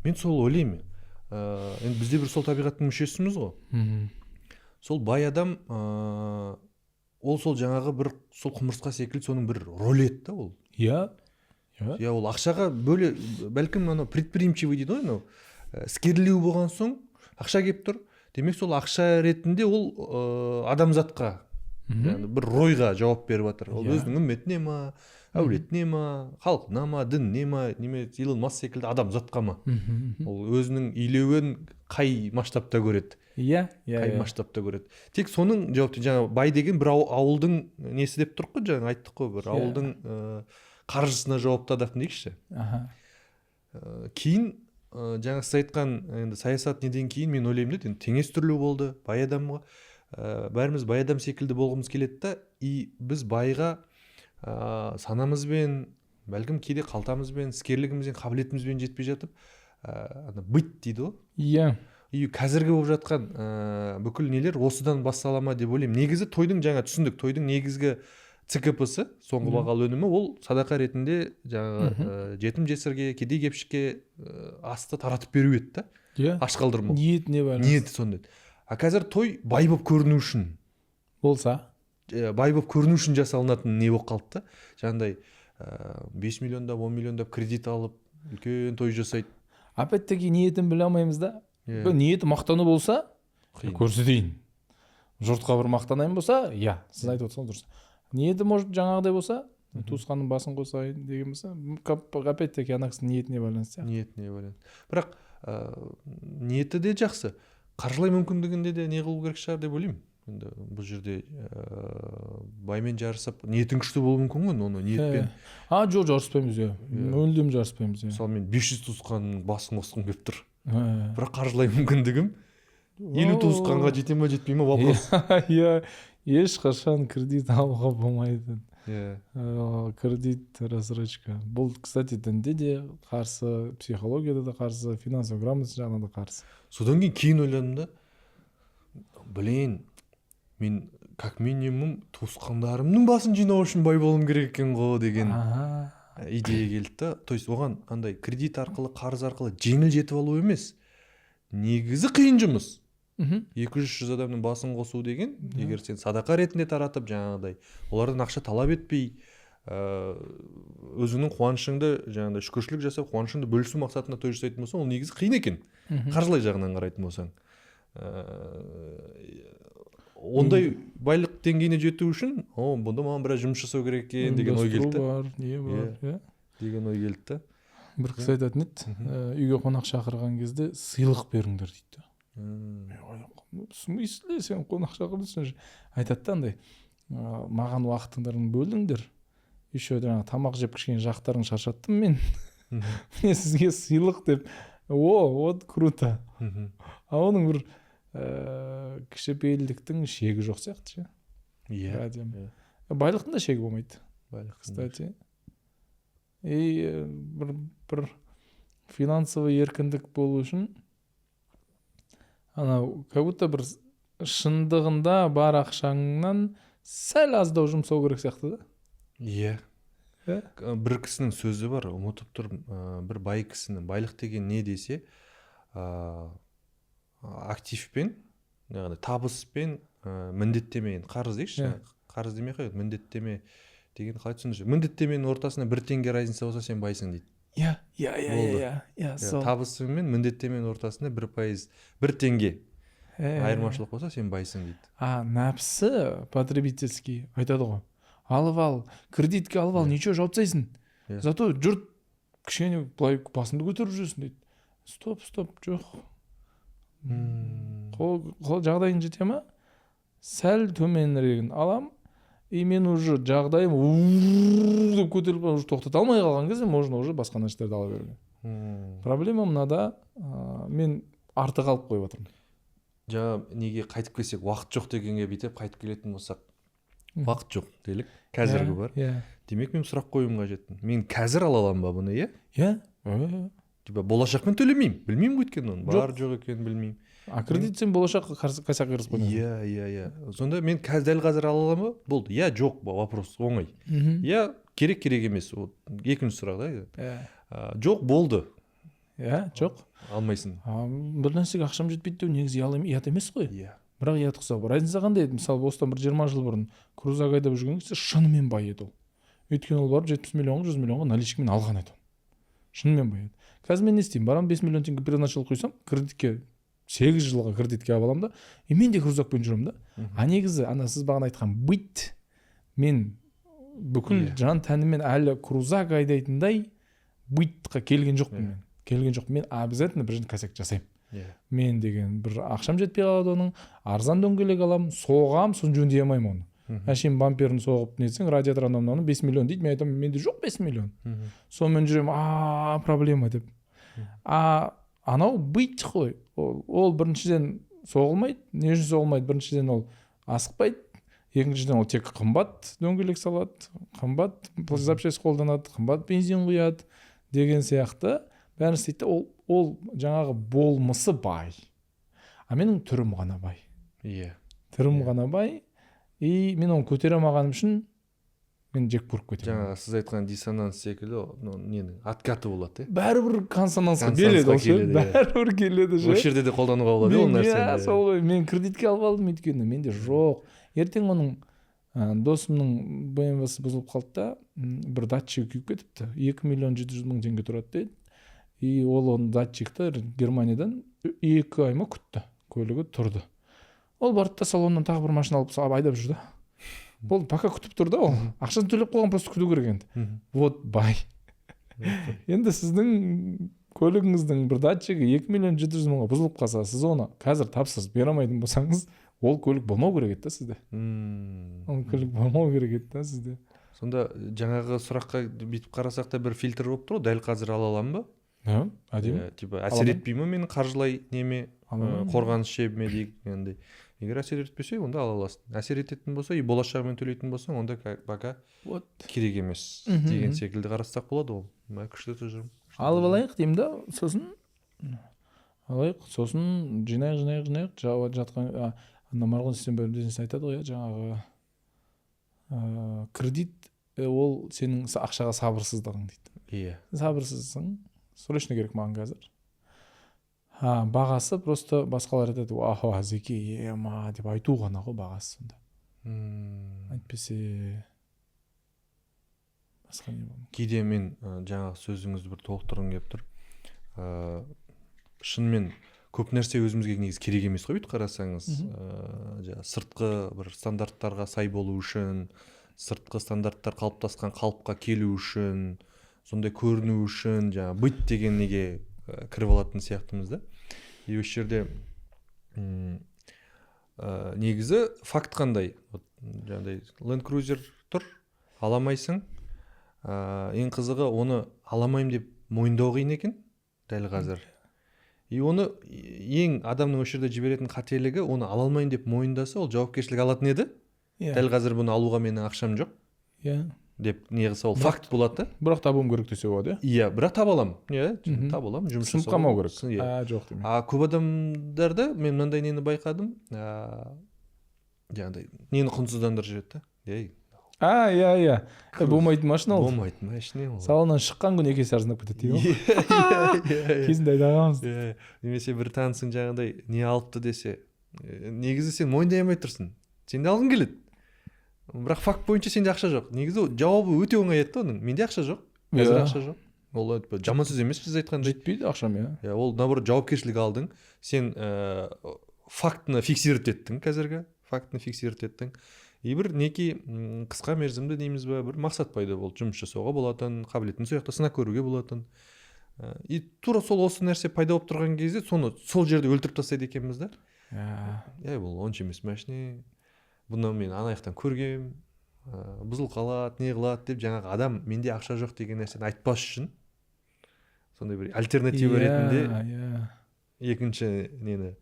Мен сол ойлаймын. Енді бізде бір сол табиғаттың мүшесіміз ғой. Сол бай адам, ол сол жаңағы бір сол құмырсқа секілді соның бір рөлі еді да ол. Иә, ол ақшаға бәлкім предприимчивый дейді ғой, іскерлеу болған соң ақша кеп тұр. Демек сол ақша ретінде ол адамзатқа, бір ройға жауап беріп жатыр. Ол өзінің үмметіне ма, әулетіне ма, халқына ма, дініне ма, Илон Маск секілді адамзатқа ма. Ол өзінің илеуін қай масштабта көреді. Қай масштабта көреді. Тек соның жауапты, жаңа бай деген бір ауылдың несі деп тұрық қой, жаңа айттық қой, бір ауылдың қаржысына жауапты адам дейікші. Кейін жаңа сіз айтқан саясат неден кейін мен ойлаймын да, теңестірілу болды бай адамға. Бәріміз бай адам секілді болғымыз келеді да, и біз байға санамызбен, бәлкім кейде қалтамызбен, іскерлігімізбен, қабілетімізбен жетпей жатып, быт дейді ғой. Иә. И қазіргі болып жатқан бүкіл нелер осыдан бастала ма деп ойлаймын. Негізі тойдың, жаңа түсіндік, тойдың негізгі ЦКП-сы, соңғы бағалы өнімі, ол садақа ретінде жаңағы жетім жесірге, кедей кепшікке асты таратып беру еді да. Аш қалдырмау. Ниетіне байланысты. Ниеті сондай. Қазір той бай болып көріну үшін болса, бай болып көріну үшін жасалынатын не болып қалды да. Жаңағыдай 5 миллиондап, 10 миллиондап кредит алып, үлкен той жасайды. Опять-таки ниетін біле алмаймыз да. Ниеті мақтану болса, көрсетейін. Жұртқа бір мақтанайын болса, сіз айтып отырсаңыз дұрыс. Ниеті может жаңағыдай болса, туысқанның басын қосайын деген болса, опять-таки ана кісінің ниетіне байланысты. Ниетіне байланысты. Бірақ ниеті де жақсы. Қаржылай мүмкіндігінде де не қылу керек шығар деп ойлаймын. Енді бұл жерде баймен жарысып, ниетің күшті болуы мүмкін ғой, оны ниетпен. Жоқ, жарыспаймыз, мүлдем жарыспаймыз. Мысалы мен 500 туысқанның басын қосқым келіп тұр. Бірақ қаржылай мүмкіндігім 50 туысқанға жете ме жетпей ме вопрос. Ешқашан кредит алуға болмайды. Кредит, рассрочка. Бұл, кстати, дінде де қарсы, психологияда да қарсы, финансовый грамотность жағынан да қарсы. Содан кейін ойладым да, мен как минимум туысқандарымның басын жинау үшін бай болуым керек екен ғой деген идея келді да. То есть оған андай кредит арқылы, қарыз арқылы жеңіл жетіп алу емес. Негізі қиын жұмыс. 200-300 адамның басын қосу деген, егер сен садақа ретінде таратып, жаңағыдай олардан ақша талап етпей, өзіңнің қуанышыңды, жаңағыдай шүкіршілік жасап, қуанышыңды бөлісу мақсатында той жасайтын болсаң, ол негізі қиын екен. Қаржылай жағынан қарайтын болсаң. Ондай байлық деңгейіне жету үшін, бұнда маған біраз жұмыс жасау керек екен деген ой келді. Деген ой келді. Бір кісі айтатын еді, үйге қонақ шақырған кезде сыйлық беріңдер дейді. В смысле, сен қонақ шақырдың? Айтады да андай, маған уақытыңдарын бөлдіңдер. Еще жаңағы тамақ жеп кішкене жақтарың шаршаттым мен. Міне сізге сыйлық деп. Вот круто. А оның бір кішіпейілдіктің шегі жоқ сияқты ше. Иә. Байлықтың да шегі болмайды. Кстати. И бір финансовый еркіндік болу үшін анау как будто бір шындығында бар ақшаңнан сәл аздау жұмсау керек сияқты да. Иә. Бір кісінің сөзі бар, ұмытып тұрмын. Бір бай кісінің байлық деген не десе, активпен, яғни табыспен, міндеттемеген қарыз дейікші. Қарыз демей қойып, міндеттеме деген қалай түсіндірші. Міндеттеменің ортасында 1 теңге разница болса, сен байсың дейді. Иә. Табысың мен міндеттеменің ортасында 1%, 1 теңге айырмашылық болса, сен байсың дейді. Нәпсі потребительский айтады ғой. Алып ал, кредитке алып ал, ничего жауып тастайсың. Зато жұрт кішкене былай басымды көтеріп жүрсін дейді. Стоп, жоқ. Қол жағдайың жете ма? Сәл төменірегін алам, и мен уже жағдайым деп көтеріліп уже тоқтата алмай қалған кезде можно уже басқа нәрселерді ала беруге. Проблема мынада, мен артық алып қойып отырмын. Жаңа неге қайтып келсек, уақыт жоқ дегенге бүйтіп қайтып келетін болсақ, уақыт жоқ делік, қазіргі бар. Демек мен сұрақ қоюым қажетпін. Мен қазір ала аламын ба бұны, иә? Иә. Болашақпен төлемеймін. Білмеймін өйткені оның бар жоқ екенін білмеймін. Кредит сен болашақ қайсақ кіріс қойдың. Иә. Сонда мен дәл қазір ала аламын ба? Болды. Иә, жоқ ба, вопрос оңай. Иә, керек емес. Екінші сұрақ да. Жоқ болды. Иә, жоқ. Алмайсың. Бір нәрсеге ақшам жетпейді деу негізі ұят емес қой. Иә. Бірақ ұят қылса бар. Разница қандай еді? Мысалы, осыдан бір 20 жыл бұрын крузак айдап жүрген кісі шынымен бай еді ол. Өйткені ол барып 70 миллионға, 100 миллионға наличкамен алған еді. Шынымен бай еді. Қазір мен не істеймін? Барам 5 миллион теңге предначал құйсам, кредитке 8 жылға кредитке алып аламын да, и мен де крузакпен жүремін да. Негізі сіз бағана айтқан быт, мен бүкіл жан тәніммен әлі крузак айдайтындай бытқа келген жоқпын мен. Мен обязательно бір косяк жасаймын. Мен деген бір ақшам жетпей қалады оның, арзан дөңгелек аламын, соғам, сосын жөндей алмаймын оны. Әшейін бамперін соғып нетсең, радиатор анау 5 миллион дейді, мен айтамын, менде жоқ 5 миллион. Сонымен жүремін, проблема деп. Анау быт қой. Ол біріншіден соғылмайды. Не үшін соғылмайды? Біріншіден ол асықпайды. Екіншіден ол тек қымбат дөңгелек салады, қымбат запчасть қолданады, қымбат бензин құяды деген сияқты. Бәрін істейді. Ол жаңағы болмысы бай. Менің түрім ғана бай. Иә. Түрім ғана бай. И мен оны көтере алмағаным үшін мен жек көріп кетемін. Жаңағы сіз айтқан диссонанс секілді, ненің откаты болады, бәрібір консонансқа келеді. Бәрібір келеді. Осы жерде де қолдануға болады ол нәрсені. Сол ғой, мен кредитке алып алдым өйткені менде жоқ. Ертең оның досымның BMW-сы бұзылып қалды да, бір датчигі күйіп кетіпті. 2 миллион 700 мың теңге тұрады дейді. И ол датчикті Германиядан 2 ай ма күтті. Көлігі тұрды. Ол барды да салоннан тағы бір машина алып айдап жүрді. Болды, пока күтіп тұрды ол. Ақшасын төлеп қойған, просто күту керек енді. Вот бай. Енді сіздің көлігіңіздің бір датчигі 2 миллион 700 мыңға бұзылып қалса, сіз оны қазір тапсыз бере алмайтын болсаңыз, ол көлік болмау керек еді сізде. Ол көлік болмау керек еді сізде. Сонда жаңағы сұраққа бүйтіп қарасақ та бір фильтр болып тұр, дәл қазір ала аламын ба? Әдемі. Әсер етпей ме менің қаржылай неме, қорғаныс шебіме дегендей. Егер әсер етпесе, онда ала аласың. Әсер ететін болса, болашағымен төлейтін болсаң, онда пока керек емес деген секілді қарастақ болады ол. Күшті тұжырым. Алып алайық деймін да, сосын жинайық, жатқан Марғұн Сейсенбаевтың айтады ғой, жаңағы кредит ол сенің ақшаға сабырсыздығың дейді. Иә. Сабырсызсың. Срочно керек маған қазір. Бағасы просто басқалар айтады, зеке ема деп айту ғана ғой бағасы сонда. Айтпесе басқа не болмайды. Кейде мен жаңағы сөзіңізді бір толықтырғым келіп тұр. Шынымен көп нәрсе өзімізге негізі керек емес қой, бүйтіп қарасаңыз. Сыртқы бір стандарттарға сай болу үшін, сыртқы стандарттар қалыптасқан қалыпқа келу үшін, сондай көріну үшін, жаңағы быт деген неге кіріп алатын сияқтымыз да. И осы жерде негізі факт қандай? Жаңағыдай Land Cruiser тұр, аламайсың. Ең қызығы оны аламайым деп мойындау қиын екен дәл қазір. И оны ең адамның осы жерде жіберетін қателігі, оны ала алмайын деп мойындаса, ол жауапкершілік алатын еді. Дәл қазір бұны алуға менің ақшам жоқ. Деп неғылса ол факт болады. Бірақ табуым керек десе болады. Иә, бірақ таба аламын. Таба аламын, жұмыс жасау. Сынып қалмау керек. Жоқ демей. Көп адамдарда мен мынандай нені байқадым. Жаңағыдай нені құнсыздандырып жүреді. Иә. Болмайтын машина ол. Болмайтын машина ол. Салоннан шыққан күн екесі арзандап кетеді дейді. Кезінде айтағанбыз. Немесе бір танысың жаңағыдай не алыпты десе, негізі сен мойындай алмай тұрсың. Сен де алғың келеді. Бірақ факт бойынша сенде ақша жоқ. Негізі жауабы өте оңай еді оның. Менде ақша жоқ. Қазір ақша жоқ. Ол жаман сөз емес сіз айтқандай. Жетпейді ақшам, иә. Ол наоборот жауапкершілік алдың. Сен фактыны фиксировать еттің қазіргі. Фактыны фиксировать еттің. И бір неке қысқа мерзімді дейміз ба, бір мақсат пайда болды. Жұмыс жасауға болатын, қабілетін сол жақта сынақ көруге болатын. И тура сол осы нәрсе пайда болып тұрған кезде соны сол жерде өлтіріп тастайды екенбіз да. Бұл онша емес машина. Бұны мен ана жақтан көргем, бұзыл қалады, не қылады деп жаңағы адам менде ақша жоқ деген нәрсені айтпас үшін сондай бір альтернатива ретінде екінші нені.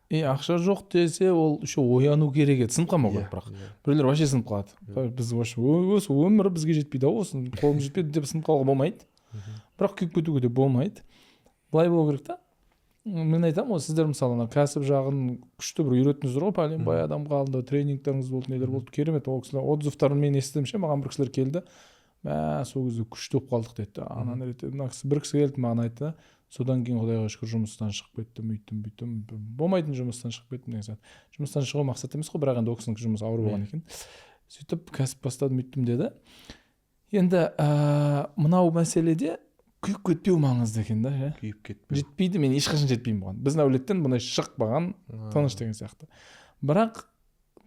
Ақша жоқ десе ол еще ояну керек еді, сынып қалмау керек бірақ. Біреулер вообще сынып қалады. Біз осы өмір бізге жетпейді, осы қолым жетпейді деп сынып қалуға болмайды. Бірақ күйіп кетуге де болмайды. Былай болу керек та. Мен айтамын, ол сіздер мысалы кәсіп жағын күшті бір үйреттіңіздер ғой, пәлен бай адам қалды, тренингтеріңіз болды, нелер болды, керемет. Ол кісілер отзывтарын мен естідім ше, маған бір кісілер келді. Сол кезде күшті болып қалдық деді. Ананы рет бір кісі келді маған айтты. Содан кейін Құдайға шүкір жұмыстан шығып кеттім, үйтім. Болмайтын жұмыстан шығып кеттім деген сияқты. Жұмыстан шығу мақсат емес қой, бірақ енді ол кісінің жұмысы ауыр болған екен. Сөйтіп кәсіп бастадым, үйтім деді. Енді мынау мәселеде күйіп кетпеу маңызды екен да, күйіп кетпеу. Жетпейді, мен ешқашан жетпеймін бұған. Біздің әулеттен бұндай шықпаған, тыныш деген сияқты. Бірақ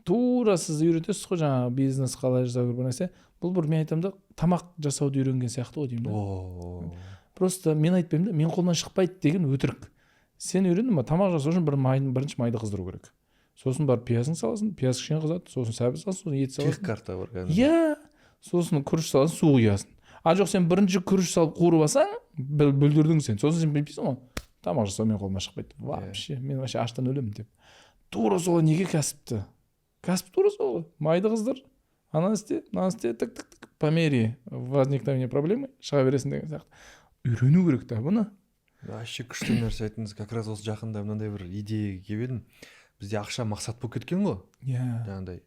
тура сіз үйретесіз ғой, жаңағы бизнес қалай жасау керек нәрсе. Бұл бір мен айтамын да, тамақ жасауды үйренген сияқты ғой деймін да. Просто мен айтпаймын да, мен қолымнан шықпайды деген өтірік. Сен үйрендің ба, тамақ жасау үшін бірінші майды қыздыру керек. Сосын барып пиязың саласың, пияз кішкене қызады, сосын сәбіз саласың, сосын ет саласың. Кек карта бар. Иә. Сосын күріш саласың, су құясың. Жоқ, сен бірінші күріш салып қуырып алсаң, бүлдірдің сен. Сосын сен білмейсің ғой. Тамақ жасау мен қолыма шықпайды. Вообще, мен вообще аштан өлемін деп. Тура солай неге кәсіпті? Кәсіп тура солай. Майды қыздыр, ана істе, тік, по мере возникновения проблемы шыға бересің деген сияқты. Үйрену керек та бұны. Вообще күшті нәрсе айттыңыз. Как раз осы жақында мынандай бір идеяға келіп едім. Бізде ақша мақсат болып кеткен ғой. Жаңағыдай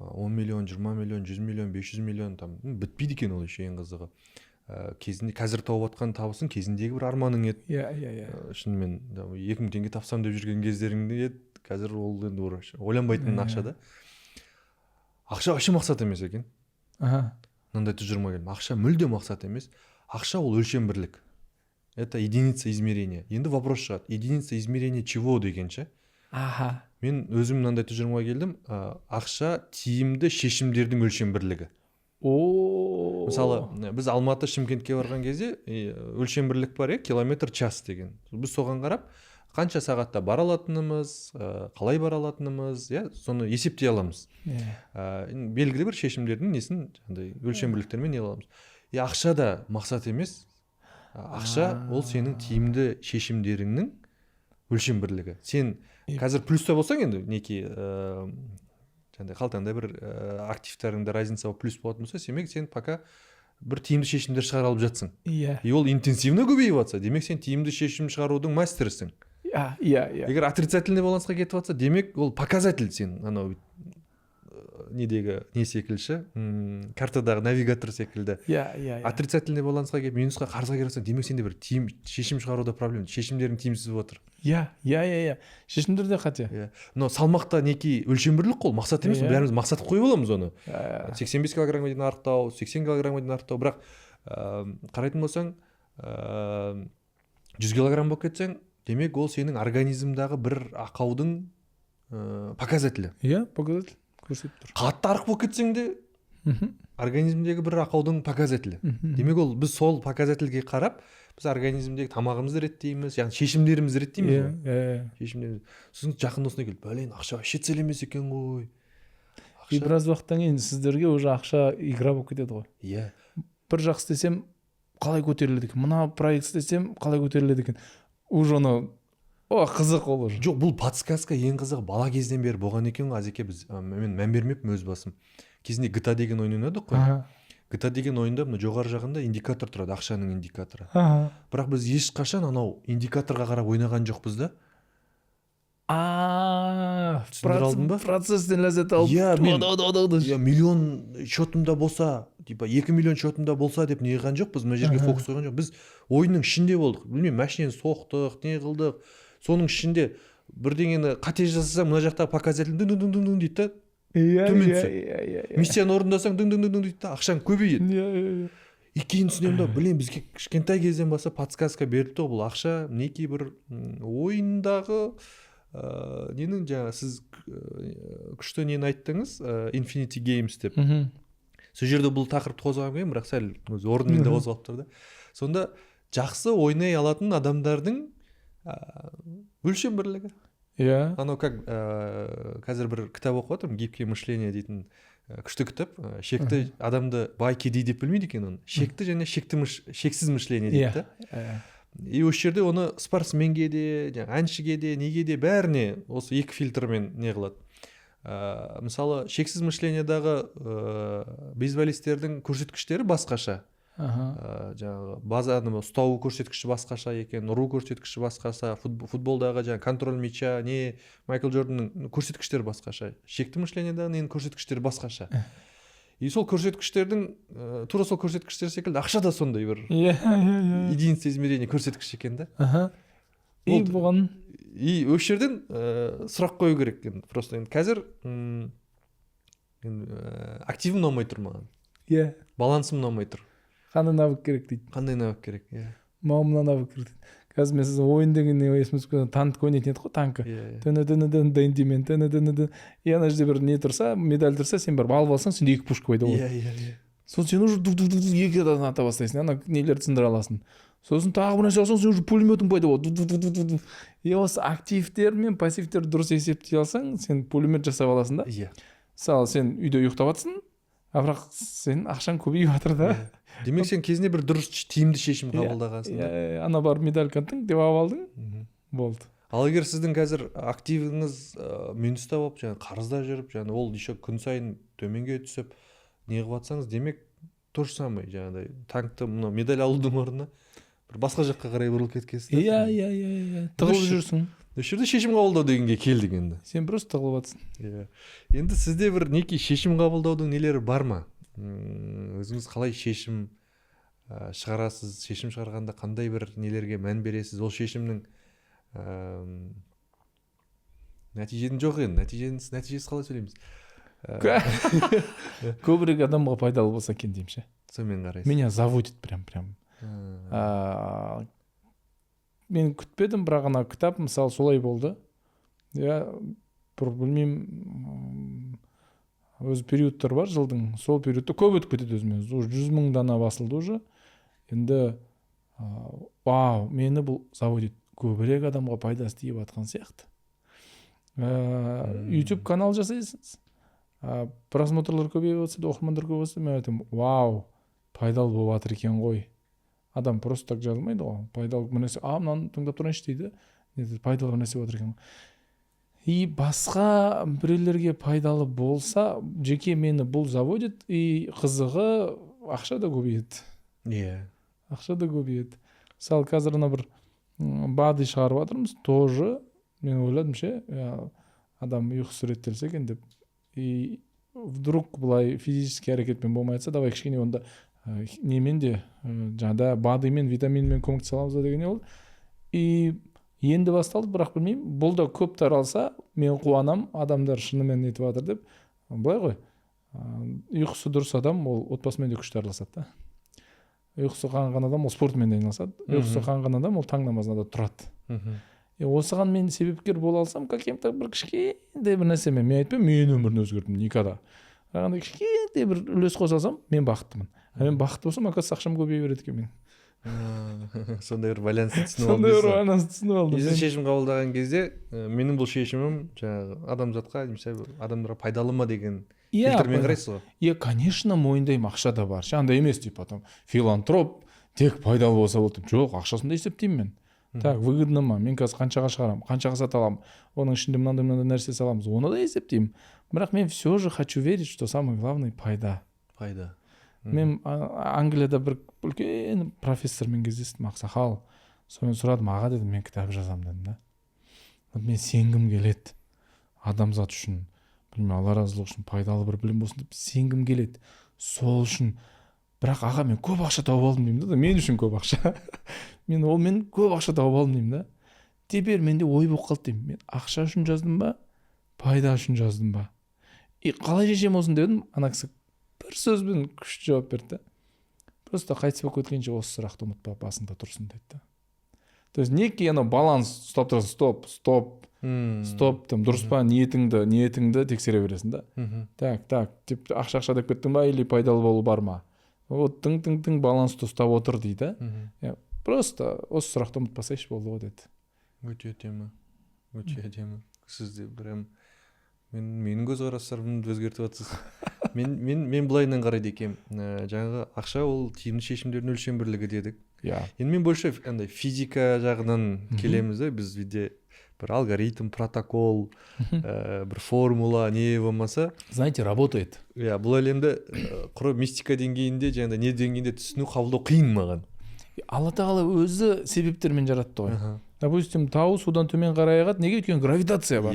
10 миллион, 20 миллион, 100 миллион, 500 миллион там бітпейді екен ол еще ең қызығы. Кезінде қазір тауып отқан табысың кезіндегі бір арманың еді. Иә. Шынымен 2000 теңге тапсам деп жүрген кездеріңде еді. Қазір ол енді ойланбайтын ақша да. Ақша вообще мақсат емес екен. Мынандай тұжырма келдім. Ақша мүлде мақсат емес. Ақша ол өлшем бірлік. Это единица измерения. Енді вопрос шығады. Единица измерения чего дегенше? Мен өзім мынандай тұжырмаға келдім. Ақша тиімді шешімдердің өлшем бірлігі. Мысалы, біз Алматы Шымкентке барған кезде өлшем бірлік бар, километр час деген. Біз соған қарап, қанша сағатта бара алатынымыз, қалай бара алатынымыз, соны есептей аламыз. Белгілі бір шешімдердің несін өлшем бірліктермен не аламыз. Ақша да мақсат емес. Ақша ол сенің тиімді шешімдеріңнің өлшем бірлігі. Сен қазір плюста болсаң енді неке қалтаңда бір активтарыңда разница плюс болатын болса, демек сен пока бір тиімді шешімдер шығара алып жатсың. И ол интенсивно көбейіп жатса, демек сен тиімді шешім шығарудың мастерісің. Егер отрицательный балансқа кетіп жатса, демек ол показатель сен анау недегі не секілші, картадағы навигатор секілді. Отрицательный балансқа келіп, минусқа қарызға келіп жатсаң, демек сенде бір шешім шығаруда проблема, шешімдерің тиімсіз болып отыр. Шешімдер де қате. Но салмақта неке өлшем бірлік қол, мақсат емес, бәріміз мақсат қойып аламыз оны. 85 килограммға дейін арықтау, 80 килограммға дейін арықтау, бірақ қарайтын болсаң, 100 килограмм болып кетсең, демек ол сенің организмдағы бір ақаудың показателі. Показатель. Қатты арық болып кетсең де организмдегі бір ақаудың показателі. Демек ол біз сол показательге қарап біз организмдегі тамағымызды реттейміз, яғни шешімдерімізді реттейміз ғой. Шешімдеріміз. Сосын жақында осындай келді, блин, ақша вообще цель емес екен ғой. И біраз уақыттан кейін сіздерге уже ақша игра болып кетеді ғой. Иә. Бір жақ істесем қалай көтеріледі екен, мына проект істесем қалай көтеріледі екен. Уже оны қызық ол уже. Жоқ, бұл подсказка ең қызығы бала кезден бері болған екен ғой. Азеке біз мен мән бермеппін өз басым. Кезінде GTA деген ойын ойнадық қой. GTA деген ойында мына жоғары жағында индикатор тұрады, ақшаның индикаторы. Бірақ біз ешқашан анау индикаторға қарап ойнаған жоқпыз да. Процесстен ләззат алып. Иә, миллион счетымда болса, типа 2 миллион счетымда болса деп неғған жоқпыз, мына жерге фокус қойған жоқ. Біз ойынның ішінде болдық. Білмеймін, машинені соқтық, не қылдық. Соның ішінде бірдеңені қате жасасаң, мына жақта показатель дөң дейді да. Төмен түседі. Миссияны орындасаң дөң дейді да, ақшаң көбейеді. И кейін түсінемін да, блин, бізге кішкентай кезден бастап подсказка беріпті ғой, бұл ақша неки бір ойындағы ненің жаңа сіз күшті нені айттыңыз, Infinity Games деп. Сол жерде бұл тақырыпты қозғаған кейін, бірақ сәл орнымен де қозғалып тұр да. Сонда жақсы ойнай алатын адамдардың өлшем бірлігі. Иә. Анау как қазір бір кітап оқып отырмын, гибкое мышление дейтін күшті кітап. Шекті адамды бай кедей деп білмейді екен оны. Шекті және шексіз мышление дейді да. И осы жерде оны спортсменге де, әншіге де, неге де бәріне осы екі фильтрмен не қылады. Мысалы, шексіз мышлениедағы бейсболистердің көрсеткіштері басқаша. Жаңағы базаны ұстау көрсеткіші басқаша екен, ұру көрсеткіші басқаша, футболдағы жаңағы контроль мяча, не Майкл Джорданның көрсеткіштері басқаша. Шекті мышлениедағы ненің көрсеткіштері басқаша. И сол көрсеткіштердің тура сол көрсеткіштер секілді ақша да сондай бір единица измерения көрсеткіш екен да. И бұған и осы жерден сұрақ қою керек екен. Просто енді қазір активім ұнамай тұр маған. Иә. Балансым ұнамай тұр. Қандай навык керек дейді. Қандай навык керек? Иә. Мына навык керек дейді. Қазір мен сіз ойын дегенде есіміз танк ойнайтын еді ғой, танкі. Түні. И ана жерде бір не тұрса, медаль тұрса, сен бір алып алсаң, сенде 2 пушка пайда болады. Иә. Сосын сен уже 2 адам ата бастайсың, ана нелерді сындыра аласың. Сосын тағы бір нәрсе алсаң, сен уже пулеметің пайда болады. И осы активтер мен пассивтер дұрыс есептей алсаң, сен пулемет жасап аласың да. Иә. Мысалы, сен үйде ұйықтап жатсың, бірақ сен ақшаң көбейіп жатыр да. Демек сен кезінде бір дұрыс тиімді шешім қабылдағансың. Ана бар медаль каттың деп алдың, болды. Ал егер сіздің қазір активіңіз минуста болып, қарызда жүріп, ол еще күн сайын төменге түсіп, не қылып жатсаңыз, демек то же самое, жаңағыдай танкты медаль алудың орнына бір басқа жаққа қарай бұрылып кеткенсіз. Иә. Тығылып жүрсің. Осы жерде шешім қабылдау дегенге келдік енді. Сен просто тығылып жатсың. Иә. Енді сізде бір неки шешім қабылдаудың нелері бар ма? Өзіңіз қалай шешім шығарасыз? Шешім шығарғанда қандай бір нелерге мән бересіз? Ол шешімнің нәтижесі жоқ енді. Нәтижесі қалай сөйлейміз? Көбірек адамға пайдалы болса екен деймін ше. Сонымен қарайсыз. Меня заводит прям. Мен күтпедім, бірақ ана кітап мысалы солай болды. Я білмеймін, өз периодтар бар жылдың, сол периодта көп өтіп кетеді өзіме. 100 000 дана басылды уже. Енді вау, мені бұл заводит. Көбірек адамға пайдасы тиіп жатқан сияқты. YouTube канал жасайсыз. Просмотрлар көбейіп жатса, оқырмандар көп болса, мен айтамын, вау, пайдалы болып жатыр екен ғой. Адам просто так жазылмайды ғой. Пайдалы бір нәрсе, мынаны тыңдап тұрайыншы дейді. Пайдалы бір нәрсе отыр екен. И басқа біреулерге пайдалы болса, жеке мені бұл заводит, и қызығы ақша да көбейеді. Иә. Ақша да көбейеді. Мысалы, қазір ана бір бады шығарып жатырмыз, тоже мен ойладым ше, адам ұйқысы реттелсе екен деп. И вдруг бұлай физический әрекетпен болмай жатса, давай кішкене онда немен де жаңада бадымен, витаминмен көмектесе аламыз деген не болды. И енді басталды, бірақ білмеймін, бұл да көп таралса, мен қуанам, адамдар шынымен нетіп жатыр деп. Былай ғой, ұйқысы дұрыс адам, ол отбасымен де күшті араласады да. Ұйқысы қанған адам, ол спортымен де айналысады. Ұйқысы қанған адам, ол таң намазына да тұрады. Осыған мен себепкер бола алсам, каким-то бір кішкентай бір нәрсемен, мен айтпаймын, мен өмірін өзгердім, никогда. Кішкентай бір үлес қоса алсам, мен бақыттымын. Мен бақытты болсам, оказывается, ақшам көбейе береді екен мен. Сондай бір байланысты түсініп сондай бір алдыңыз. байланысты түсініп алдым. Өзі шешім қабылдаған кезде менің бұл шешімім жаңағы адамзатқа немесе адамдарға пайдалы ма деген фильтрмен қарайсыз ғой. Иә, конечно, мойындаймын, ақша да бар. Андай емес, типа там филантроп тек пайдалы болса болды. Жоқ, ақшасын да есептеймін мен. Так, выгодно ма? Мен қазір қаншаға шығарамын, қаншаға сата аламын, оның ішінде мынандай нәрсе саламыз, оны да есептеймін. Бірақ мен все же хочу верить, что самое главное пайда. Мен Англияда бір үлкен профессормен кездестім, ақсақал. Сонымен сұрадым, аға дедім, мен кітап жазамын дедім да. Мен сенгім келеді адамзат үшін, білмеймін, алла разылығы үшін пайдалы бір білім болсын деп сенгім келеді. Сол үшін. Бірақ аға, мен көп ақша тауып алдым деймін да, мен үшін көп ақша. мен көп ақша тауып алдым деймін да. Теперь менде ой болып қалды деймін. Мен ақша үшін жаздым ба, пайда үшін жаздым ба? Қалай шешем осыны дедім, ана кісі бір сөзбен күшті жауап берді. Просто қайтыс болып кеткенше осы сұрақты ұмытпа, басында тұрсын деді. То есть некий баланс ұстап тұрсың, стоп, там дұрыс па, ниетіңді тексере бересің да. Так, деп ақша деп кеттің ба, или пайдалы болу бар ма? Вот тың балансты ұстап отыр дейді. Просто осы сұрақты ұмытпасайшы болды ғой деді. Өте әдемі. Сізде прям менің көзқарастарымды өзгертіп жатсыз. мен былайынан қарайды екенмін. Жаңағы ақша ол тиімді шешімдердің өлшем бірлігі дедік. Енді мен больше андай физика жағынан келеміз да, біз виде бір алгоритм, протокол, бір формула не болмаса, знаете, работает. Бұл әлемді құры мистика деңгейінде, жаңағыдай не деңгейінде түсіну, қабылдау қиын маған. Алла тағала өзі себептермен жаратты ғой. Допустим, тау судан төмен қарай ағады, неге? Өйткені гравитация бар.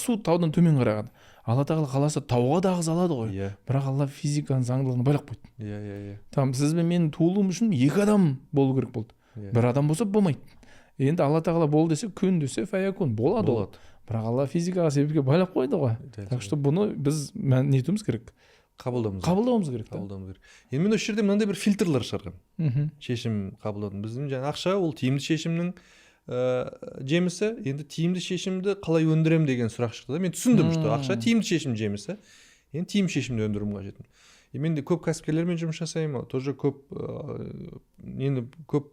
Су таудан төмен қарай ағады. Алла тағала қаласа тауға да ағыза алады ғой. Бірақ Алла физиканың заңдылығын байлап қойды. Там сіз бен менің туылуым үшін 2 адам болу керек болды. Бір адам болса болмайды. Енді Алла тағала бол десе, күн десе, фаякун болады ол. Бірақ Алла физикаға себепке байлап қойды ғой. Так что бұны біз не етуіміз керек? Қабылдауымыз керек. Енді мен осы жерде мынандай бір фильтрлар шығарғам. Шешім қабылдаудың. Біздің жаңа ақша ол тиімді шешімнің жемісі. Енді тиімді шешімді қалай өндірем деген сұрақ шықты. Мен түсіндім, что ақша тиімді шешім жемісі. Енді тиімді шешімді өндірім қажет. Мен де көп кәсіпкерлермен жұмыс жасаймын. Тоже көп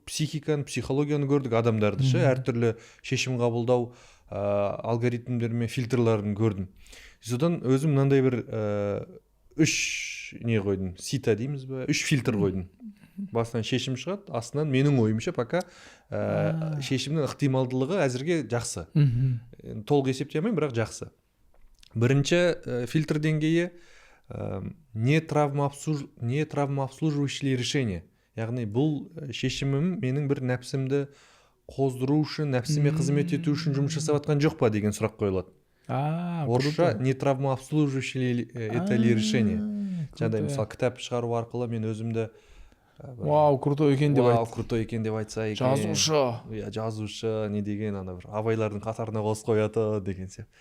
психиканы, психологияны көрдік адамдарды ше, әртүрлі шешім қабылдау алгоритмдер мен фильтрларын көрдім. Содан өзім мынандай бір 3 не қойдым, сита дейміз ба, 3 фильтр қойдым. Басынан шешім шығады, астынан менің ойымша пока шешімнің ықтималдылығы әзірге жақсы. Толық есептей алмаймын, бірақ жақсы. Бірінші фильтр деңгейі не травмообслуживающие решения. Яғни бұл шешімім менің бір нәпсімді қоздыру үшін, нәпсіме қызмет ету үшін жұмыс жасап жатқан жоқ па деген сұрақ қойылады. Орысша не травмообслуживающие это ли решение. Жаңағыдай мысалы кітап шығару арқылы мен өзімді крутой екен деп айтса екен. Жазушы не деген ана бір абайлардың қатарына қосып қояды деген сияқты.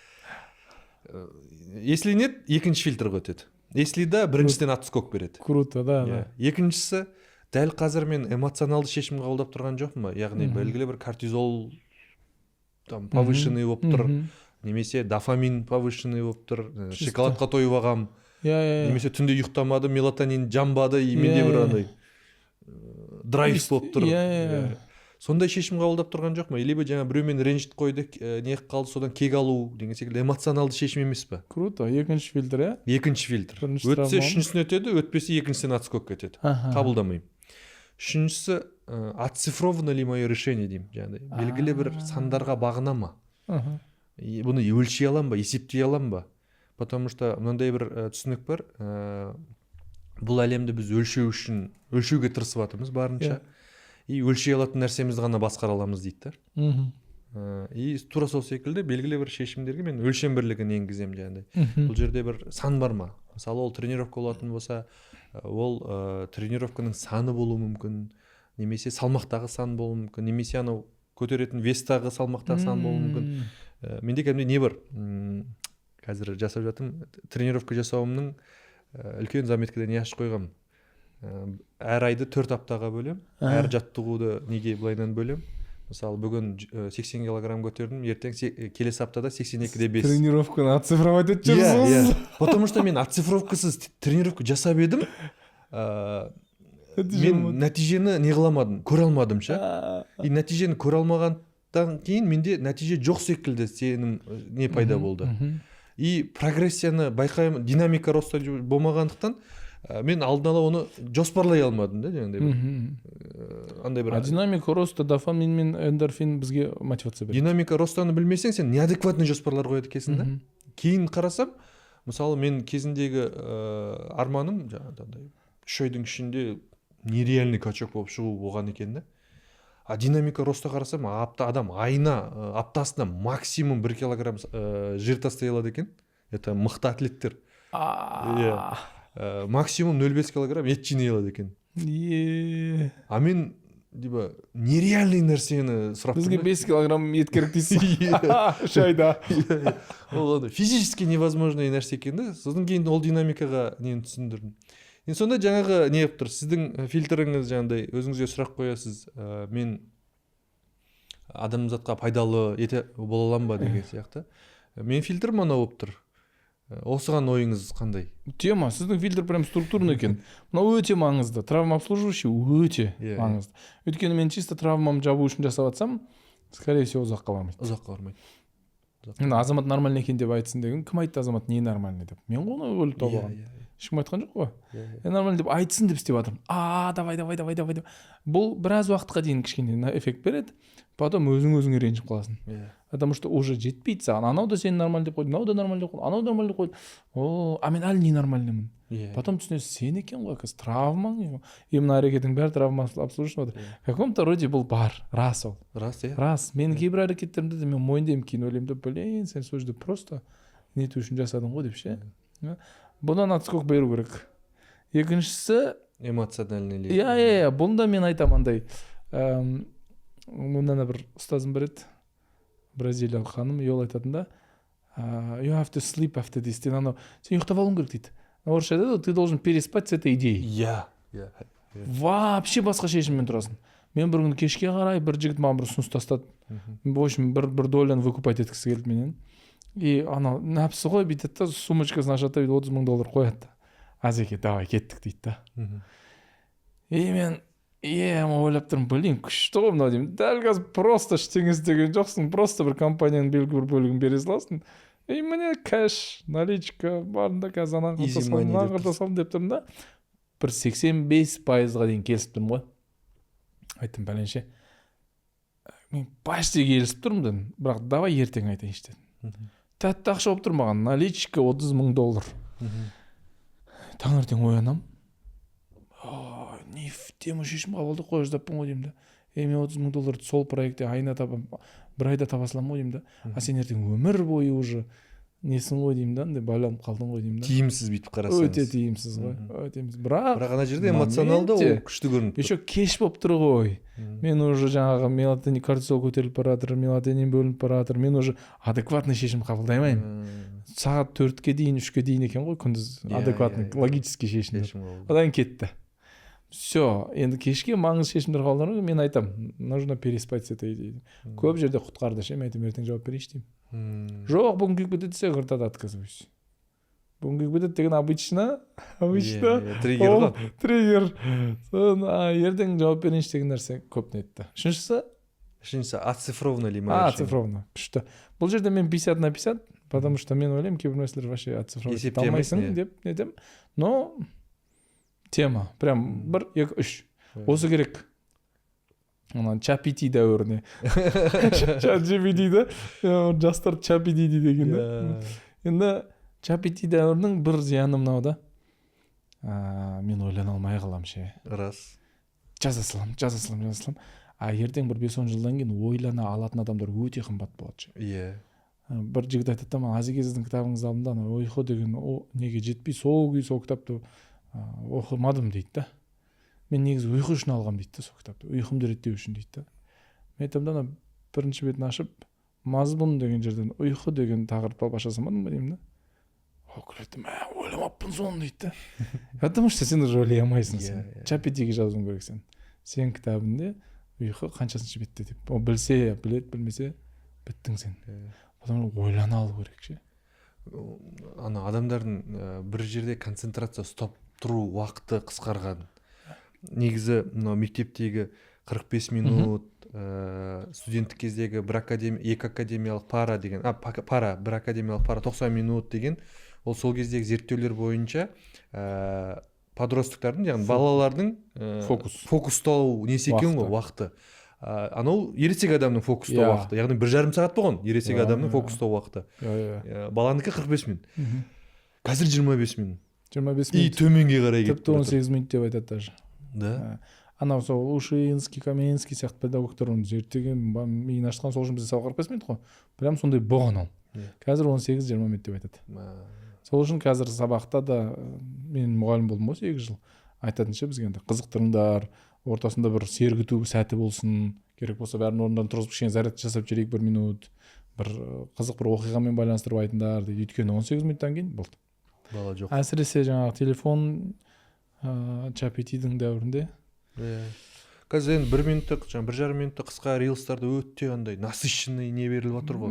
Если нет, екінші фильтрға өтеді. Если да, біріншіден отскок береді. Круто, да. Екіншісі, дәл қазір мен эмоционалды шешім қабылдап тұрған жоқпын ба? Яғни белгілі бір кортизол повышенный болып тұр, немесе дофамин повышенный болып тұр, шоколадқа тойып алғам, немесе түнде ұйықтамады, мелатонин жанбады, менде бір андай драйв болып тұр. Сондай шешім қабылдап тұрған жоқ ма? Либо жаңа біреумен ренжіп қойды, не қалды, содан кек алу деген секілді эмоционалды шешім емес па? Круто, екінші фильтр, Екінші фильтр. Өтсе үшіншісін өтеді, өтпесе екіншісінен отскок кетеді. Қабылдамаймын. Үшіншісі, оцифровано ли мое решение деймін. Белгілі бір сандарға бағына ма? Бұны өлшей алам ба, есептей алам ба? Потому что мынандай бір түсінік бар. Бұл әлемді біз өлшеуге тырысып жатырмыз барынша. И өлшей алатын нәрсемізді ғана басқара аламыз дейді. И тура сол секілді белгілі бір шешімдерге мен өлшем бірлігін енгізем жаңағыдай. Бұл жерде бір сан бар ма? Мысалы ол тренировка болатын болса, ол тренировканың саны болуы мүмкін, немесе салмақтағы сан болуы мүмкін, немесе анау көтеретін вестағы салмақтағы сан болуы мүмкін. Менде кәдімгідей не бар? Қазір жасап жатырмын, тренировка жасауымның үлкен заметкада не ашып қойғам. Әр айды 4 аптаға бөлем, әр жаттығуды неге былайынан бөлем. Мысалы бүгін 80 килограмм көтердім, ертең келесі аптада 82-де 5. Тренировканы оцифровать етіп жүрсіз. Потому что мен оцифровкасыз тренировка жасап едім. мен нәтижені не қыламадым, көре алмадым ша. И нәтижені көре алмағаннан кейін менде нәтиже жоқ секілді сенім не пайда болды. И прогрессияны байқаймын, динамика роста болмағандықтан мен алдын ала оны жоспарлай алмадым да, жаңағыдай андай бір. Динамика роста дофамин мен эндорфин бізге мотивация береді. Динамика ростаны білмесең, сен неадекватный жоспарлар қояды екенсің да. Кейін қарасам, мысалы мен кезіндегі арманым жаңағыдай 3 айдың ішінде нереальный качок болып шығу болған екен да. А динамика роста қарасам, адам айына, аптасына максимум 1 килограмм жир тастай алады екен. Это мықты атлеттер. Максимум 0,5 килограмм ет жинай алады екен. А мен нереальный нәрсені сұрап тұрмын. Бізге 5 килограмм ет керек дейсіз. 3 айда. Ол физически невозможный нәрсе екен да. Содан кейін ол динамикаға нені түсіндірдім. Енді сонда жаңағы не еп тұр, сіздің фильтріңіз жаңағыдай өзіңізге сұрақ қоясыз, мен адамзатқа пайдалы ете бола аламын ба деген сияқты. Мен фильтрім анау болып тұр. Осыған ойыңыз қандай? Тема, сіздің фильтр прям структурный екен. Мынау өте маңызды. Травма обслуживающий өте маңызды. Өйткені мен чисто травмамды жабу үшін жасап жатсам, скорее всего, ұзаққа бармайды. Ұзаққа бармайды. Азамат нормальный екен деп айтсын деген, кім айтты азамат не нормальный деп? Мен оны өліп тауып алғам. Ешкім айтқан жоқ қой. Нормально деп айтсын деп істеп жатырмын. Давай. Бұл біраз уақытқа дейін кішкене эффект береді. Потом өзіңе ренжіп қаласың. Потому что уже жетпейді саған. Анау да сені нормаль деп қойды, анау да нормаль деп қойды, анау да нормаль деп қойды. А мен әлі не нормальнымын. Потом түсінесің, сен екен ғой, травмаң. Мына әрекетің бәрі травма обслуживающий отыр. В каком-то роде бұл бар. Рас ол. Рас. Менің кейбір әрекеттерімді де мен мойындаймын, кейін ойлаймын да, сен сол жерде просто нету үшін жасадың ғой деп ше. Бұдан отскок беру керек. Екіншісі эмоциональный. Бұнда мен айтамын андай. Мұндан бір ұстазым бар еді, бразилиялық ханым, ел айтатында, you have to sleep after this. Сен ұйықтап алуың керек дейді. Орысшада ты должен переспать с этой идеей. Вообще басқа шешіммен тұрасың. Мен бір күні кешке қарай бір жігіт маған бір ұсыныс тастады. В общем, бір доляны выкупать еткісі келді менен. И анау нәпсі ғой бүйтеді да, сумочкасын ашады да $30,000 қояды. Азеке, давай кеттік дейді да. И мен ойлап тұрмын, күшті ғой мынау деймін. Дәл қазір просто ештеңе істеген жоқсың, просто бір компанияның белгілі бір бөлігін бере саласың. Міне кэш, наличка барында қазір анан қыртасам деп тұрмын да. Бір 85%-ға дейін келісіп тұрмын ғой. Айттым пәленше. Мен почти келісіп тұрмын дедім, бірақ давай ертең айтайыншы дедім. Тәтті ақша болып тұр маған, наличка $30,000. Таңертең оянам. Тема шешім қабылды қой ждаппын ғой деймін да. Мен $30,000 сол проектте айына табам, бір айда таба салам ғой деймін да. А сен ертең өмір бойы уже несің ғой деймін да, байланып қалдың ғой деймін да. Тиімсіз бүйтіп қарасаңыз. Өте тиімсіз ғой. Бірақ ана жерде эмоционалды ол күшті көрініп тұр. Еще кеш болып тұр ғой. Мен уже жаңағы мелатонин, кортизол көтеріліп бара жатыр, мелатонин бөлініп бара жатыр. Мен уже адекватный шешім қабылдай алмаймын. Сағат 4-ке дейін, 3-ке дейін екен ғой күндіз адекватный, логический шешім. Одан кетті. Все, енді кешке маңыз шешімдер қабылдау, мен айтам, нужно переспать с этой идеей. Көп жерде құтқарды ше, мен айтам, ертең жауап берейінші деймін. Жоқ, бүгін күйіп кетеді десе, ғыртады отказываюсь. Бүгін күйіп кетеді деген обычно триггер ғой. Триггер. Ертең жауап берейінші деген нәрсе көп нетті. Үшіншісі оцифровно ли ма? Оцифровно. Күшті. Бұл жерде мен 50/50, потому что мен ойлаймын, кейбір нәрселер вообще оцифровно алмайсың деп нетем. Но тема, прям 1, 2, 3. Осы керек. Чапити дәуіріне. ChatGPT да, жастар Чапити деген да. Енді Чапити дәуірінің бір зияны мынау да. Мен ойлана алмай қалам ше. Рас. Жаза салам. Ертең бір 5-10 жылдан кейін ойлана алатын адамдар өте қымбат болады ше. Бір жігіт айтады да, Азеке сіздің кітабыңыз алдында ұйқы деген неге жетпей, сол кітапты оқымадым дейді да. Мен негізі ұйқы үшін алғам дейді да, сол кітапты. Ұйқымды реттеу үшін дейді да. Мен айтамда бірінші бетін ашып, мазмұн деген жерден ұйқы деген тақырыпқа башасамадым ба деймін да. Күлетім, ойламаппын соны дейді да. Потому что сен уже ойлай алмайсың сен. Чапитиге жазуың керек сен. Сен кітабында ұйқы қаншасыншы бетте деп. Ол білсе, білет, білмесе, біттің сен. Потому что ойлана алу керек ше. Адамдардың бір жерде концентрация ұстап тұру уақыты қысқарған. негізі мынау мектептегі 45 минут, студенттік кездегі екі академиялық пара деген, бір академиялық пара 90 минут деген, ол сол кездегі зерттеулер бойынша подростықтардың, яғни балалардың фокустау несі екен ғой, уақыты. Анау ересек адамның фокустау уақыты, яғни 1,5 сағат болған ересек адамның фокустау уақыты. Баланыкі 45 минут. Қазір 25 минут. 25 минут. И төменге қарай кетіп тіпті 18 минут деп айтады даже. Да. Анау сол Ушинский, Каменский сияқты педагогтар оны зерттеген, миын ашқан, сол үшін бізде 45 минут қой. Прям сондай болған ол. Қазір 18-20 минут деп айтады. Сол үшін қазір сабақта да, мен мұғалім болдым ғой 8 жыл. Айтатынша бізге енді қызықтырыңдар, ортасында бір сергіту сәті болсын, керек болса бәрін орындан тұрғызып кішкене зарядка жасап жіберейік 1 минут, бір қызық бір оқиғамен байланыстырып айтыңдар дейді. Өйткені 18 минуттан кейін болды. Бала жоқ. Әсіресе жаңағы телефон чапетидің дәуірінде. Қазір енді 1 минуттық, 1,5 минуттық қысқа рилстарды өте андай насыщенный не беріліп отыр ғой.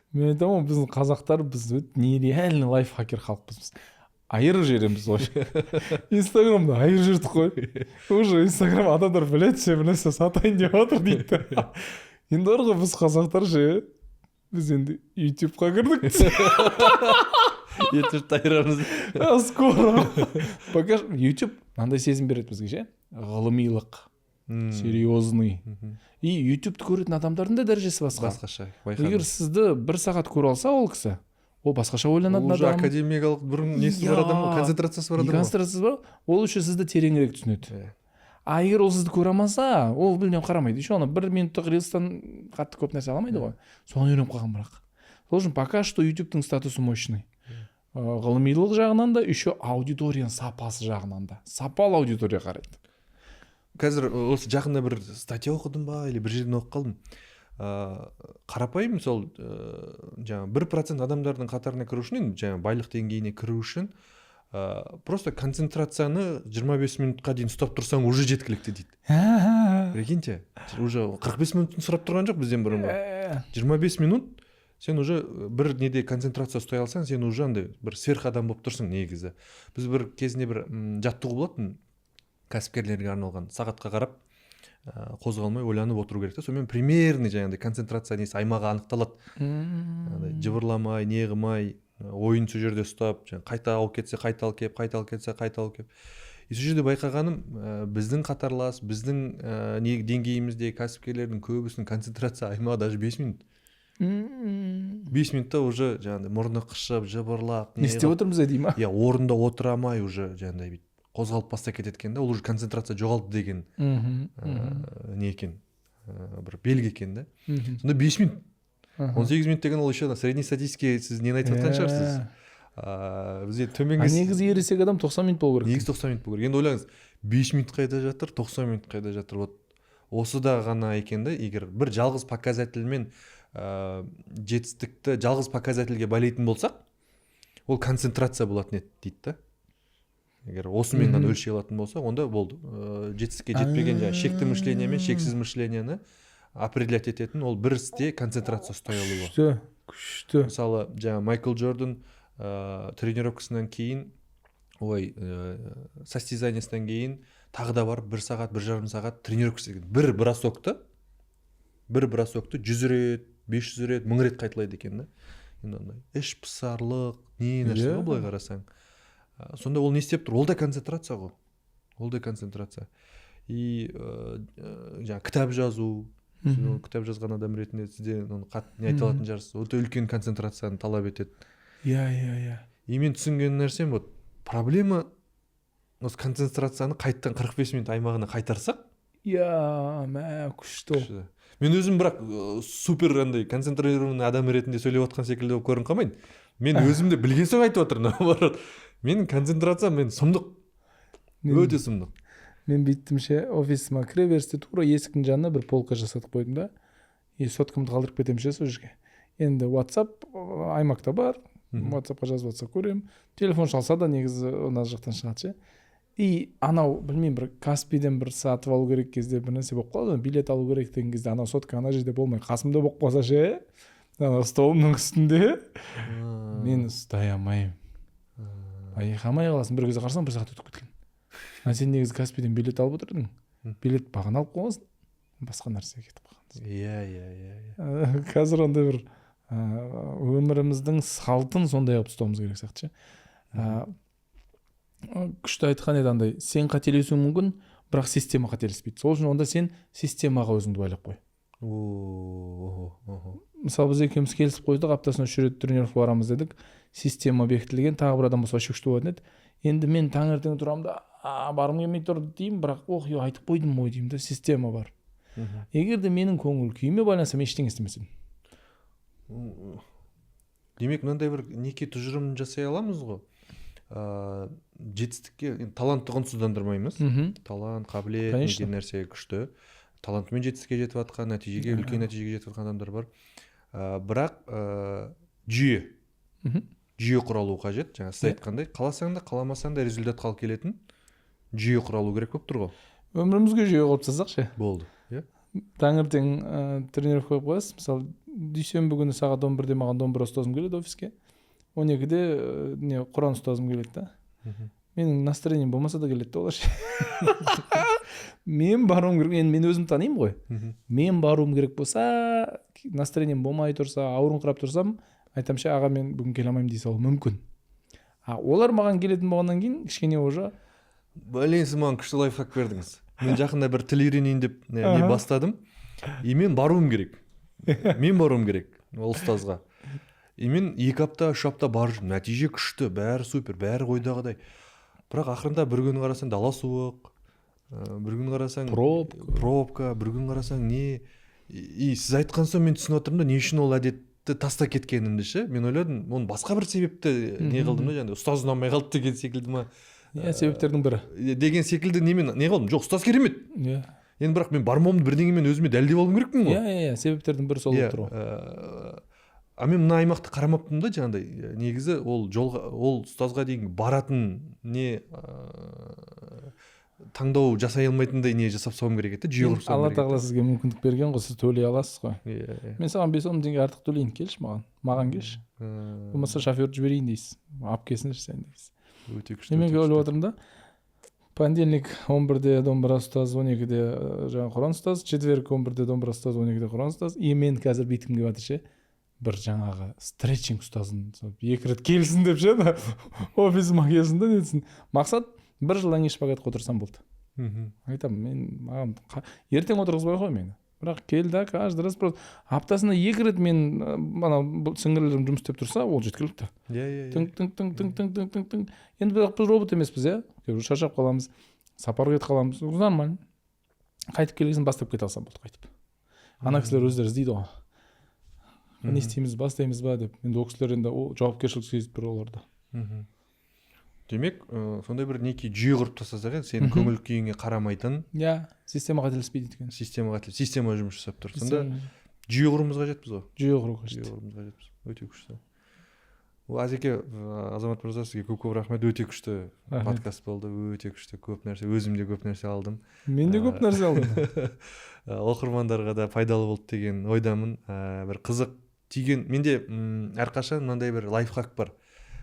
Мен айтамын, біздің қазақтар, біз нереальный лайфхакер халықпыз. Айырып жібереміз ғой. Инстаграмда айырып жүрдік қой. Уже Инстаграм адамдар біледі ше, бір нәрсе сатайын деп отыр дейді. Енді орға біз қазақтар ше, біз енді ютубқа кірдік. ютубты айырамыз. Скоро. Покаж, ютуб мынандай сезім береді бізге ше. Ғылымилық, серьезный. И ютубты көретін адамдардың да дәрежесі басқаша. Егер сізді 1 сағат көре алса ол кісі, ол басқаша ойланатын адам. Ол уже академиялық бұрын несі бар адам, концентрациясы бар адам. Концентрациясы бар, ол үшін сізді тереңірек түсінеді. А егер ол сізді көре алмаса, ол білмем қарамайды. Еще оны 1 минуттық рилстан қатты көп нәрсе аламайды ғой. Соны үйреніп қалған бірақ. Сол үшін пока что ютубтың статусы мощный. Ғылымилық жағынан да, еще аудиторияның сапасы жағынан да. Сапалы аудитория қарайды. Қазір осы жақында бір статья оқыдым ба, или бір жерден оқып қалдым. Қарапайым сол жаңа 1% адамдардың қатарына кіру үшін, жаңа байлық деңгейіне кіру үшін просто концентрацияны 25 минутқа дейін ұстап тұрсаң уже жеткілікті дейді. Прикиньте, уже 45 минуттын сұрап тұрған жоқ бізден бұрын. 25 минут сен уже бір неде концентрация ұстай алсаң, сен уже андай бір сверх адам болып тұрсың негізі. Біз бір кезінде бір жаттығу болатын, кәсіпкерлерге арналған, сағатқа қарап қозғалмай ойланып отыру керек та, сонымен примерный жаңағыдай концентрация несі аймағы анықталады. Жыбырламай, не қылмай, ойын сол жерде ұстап, қайта алып кетсе қайта алып кеп, қайта алып кетсе қайта алып кеп. Сол жерде байқағаным, біздің қатарлас, біздің деңгейіміздегі кәсіпкерлердің көбісінің концентрация аймағы даже 5 минут. 5 минутта уже жаңағыдай мұрны қышып, жыбырлап, не істеп отырмыз дей ма? Орында отыра алмай уже жаңағыдай қозғалып баста кетеді екен да, ол уже концентрация жоғалды деген не екен, бір белгі екен да. Сонда 5 минут. 18 минут деген ол еще средний статистика, сіз нені айтып жатқан шығарсыз. Бізде төменгі... Негізі ересек адам 90 минут болу керек. Негізі 90 минут болу керек. Енді ойлаңыз, 5 минут қайда жатыр, 90 минут қайда жатыр. Осы да ғана екен да, егер бір жалғыз показательмен жетістікті жалғыз показательге байлайтын болсақ, ол концентрация болатын еді дейді да. Егер осымен ғана өлшей алатын болса, онда болды. Жетістікке жетпеген шекті мышление мен шексіз мышленияны определять ететін ол бір істе концентрация ұстай алуы. Күшті. Мысалы, жаңа Майкл Джордан тренировкасынан кейін, состязаниясынан кейін тағы да барып 1 сағат, 1,5 сағат тренировка істеген. Бір бросокты 100 рет, 500 рет, 1000 рет қайталайды екен да. Іш пысарлық, не нәрсе ғой былай қарасаң. Сонда ол не істеп тұр? Ол да концентрация ғой. Ол да концентрация. И жаңа кітап жазу, кітап жазған адам ретінде сізде не айта алатын жарсыз, өте үлкен концентрацияны талап етеді. И мен түсінген нәрсем, проблема осы концентрацияны қайттан 45 минут аймағына қайтарсақ, күшті. Мен өзім бірақ супер андай концентрированный адам ретінде сөйлеп отқан секілді болып көрін қалмайын. Мен өзімді білген соң айтып отырмын. Менің концентрациям, мен сұмдық. Өте сұмдық. Мен бүйттім ше, офисыма кіре берісте тура есіктің жанына бір полка жасатып қойдым да. Соткамды қалдырып кетем ше сол жерге. Енді WhatsApp аймақта бар. WhatsAppқа жазып WhatsApp көремін. Телефон шалса да негізі ona жақтан шығады ше. И анау, білмеймін, бір Каспийден бір сатып алу керек кезде бір нәрсе болып қалады, билет алу керек деген кезде анау сотка ана жерде болмай, қасымда болып қалса ше, анау столымның үстінде, мен ұстай алмаймын. Байқамай қаласың, бір кезде қарасам 1 сағат өтіп кеткен. сен негізі Каспийден билет алып отырдың. Билет бағаны алып қойғансың, басқа нәрсеге кетіп қалғансың. Иә. Қазір ондай бір өміріміздің салтын сондай алып ұстауымыз керек сияқты ше. Күшті айтқан еді андай, сен қателесуің мүмкін, бірақ система қателеспейді. Сол үшін онда сен системаға өзіңді байлап қой. Мысалы біз екеуміз келісіп қойдық, аптасына 3 рет тренировка барамыз дедік. Система бекітілген, тағы бір адам болса күшті болатын еді. Енді мен таңертең тұрамын да, барым келмей тұр деймін, бірақ айтып қойдым ғой деймін да, система бар. Егер де менің көңіл күйіме байланса, мен ештеңе істемесем. Демек, мынандай бір неке тұжырым жасай аламыз ғой. Жетістікке талантты құнсыздандырмаймыз. Талант, қабілет деген нәрсе күшті. Талантымен жетістікке жетіп жатқан, нәтижеге, үлкен нәтижеге жетіп жатқан адамдар бар. Бірақ жүйе құралу қажет. Жаңа сіз айтқандай, қаласаң да, қаламасаң да результатқа алып келетін жүйе құралу керек болып тұр ғой. Өмірімізге жүйе қойып тастасақ ше. Болды. Таңертең тренировка қойып қоясыз. Мысалы, дүйсенбі күні сағат 11-де маған домбыра ұстазым келеді офиске. 12-де Құран ұстазым келеді да. Менің настроением болмаса да келеді олар ше. Мен баруым керек, мен өзім танимын ғой. Мен баруым керек болса, настроением болмай тұрса, ауырыңқырап тұрсам, айтам ше, аға мен бүгін келе алмаймын дей салуы мүмкін. Олар маған келетін болғаннан кейін кішкене уже сіз маған күшті лайфхак бердіңіз. Мен жақында бір тіл үйренейін деп не бастадым. Мен баруым керек. Ол ұстазға. Мен 2 апта, 3 апта барып жүрмін. Нәтиже күшті, бәрі супер, бәрі ойдағыдай. Бірақ ақырында бір күн қарасаң дала суық, бір күн қарасаң пробка, бір күн қарасаң не. Сіз айтқан соң мен түсініп отырмын да, не үшін ол әдетті таста кеткенімді ше. Мен ойладым, оны басқа бір себепті не қылдым да, жаңағыдай ұстаз ұнамай қалды деген секілді ма? Себептердің бірі. Деген секілді не қылдым? Жоқ, ұстаз керемет. Енді бірақ мен бармауымды бірдеңемен өзіме дәлелдеп алғым керекпін ғой. Себептердің бірі сол болып тұр ғой. Мен мына аймақты қарамаппын да, жаңағыдай негізі ол ұстазға дейін баратын не таңдау жасай алмайтындай не жасап салуым керек еді, жүйе құрып салуым керек. Алла тағала сізге мүмкіндік берген ғой, сіз төлей аласыз ғой. Мен саған 5-10 теңге артық төлейін, келші маған келші. Болмаса шоферді жіберейін дейсіз, алып келсінші сен дейсіз. Өте күшті. Мен ойлап отырмын да, понедельник 11-де домбыра ұстаз, 12-де жаңа Құран ұстаз, четверг 11-де домбыра ұстаз, 12-де Құран ұстаз. Мен қазір бейткім келіп жатыр ше. Бір жаңағы стретчинг ұстазын 2 рет келсін деп ше, офисіме келсін да нетсін. Мақсат 1 жылдан кейін шпагатқа отырсам болды. Айтамын, маған ертең отырғызбай қой мені. Бірақ келді, каждый раз просто аптасына 2 рет мен сіңірлерім жұмыс істеп тұрса, ол жеткілікті. Тың. Енді біз робот емеспіз, шаршап қаламыз, сапарға кетіп қаламыз, нормально. Қайтып келгесін бастап кете алсам болды, қайтып. Ана кісілер өздері іздейді ғой. Не істейміз, бастаймыз ба деп. Енді ол кісілер енді жауапкершілік сезіп тұр оларда. Демек, сондай бір неке жүйе құрып тастасақ, сенің көңіл күйіңе қарамайтын. Система қателеспейді екен. Система жұмыс жасап тұр. Сонда жүйе құруымызға жетпіз ғой. Жүйе құру қажет. Өте күшті. Азеке, Азамат мырза, сізге көп рахмет. Өте күшті подкаст болды. Өте күшті, көп нәрсе. Өзім де көп нәрсе алдым. Мен де көп нәрсе алдым. Оқырмандарға да пайдалы болды деген ойдамын. Бір қызық тиген. Менде әрқашан мынандай бір лайфхак бар.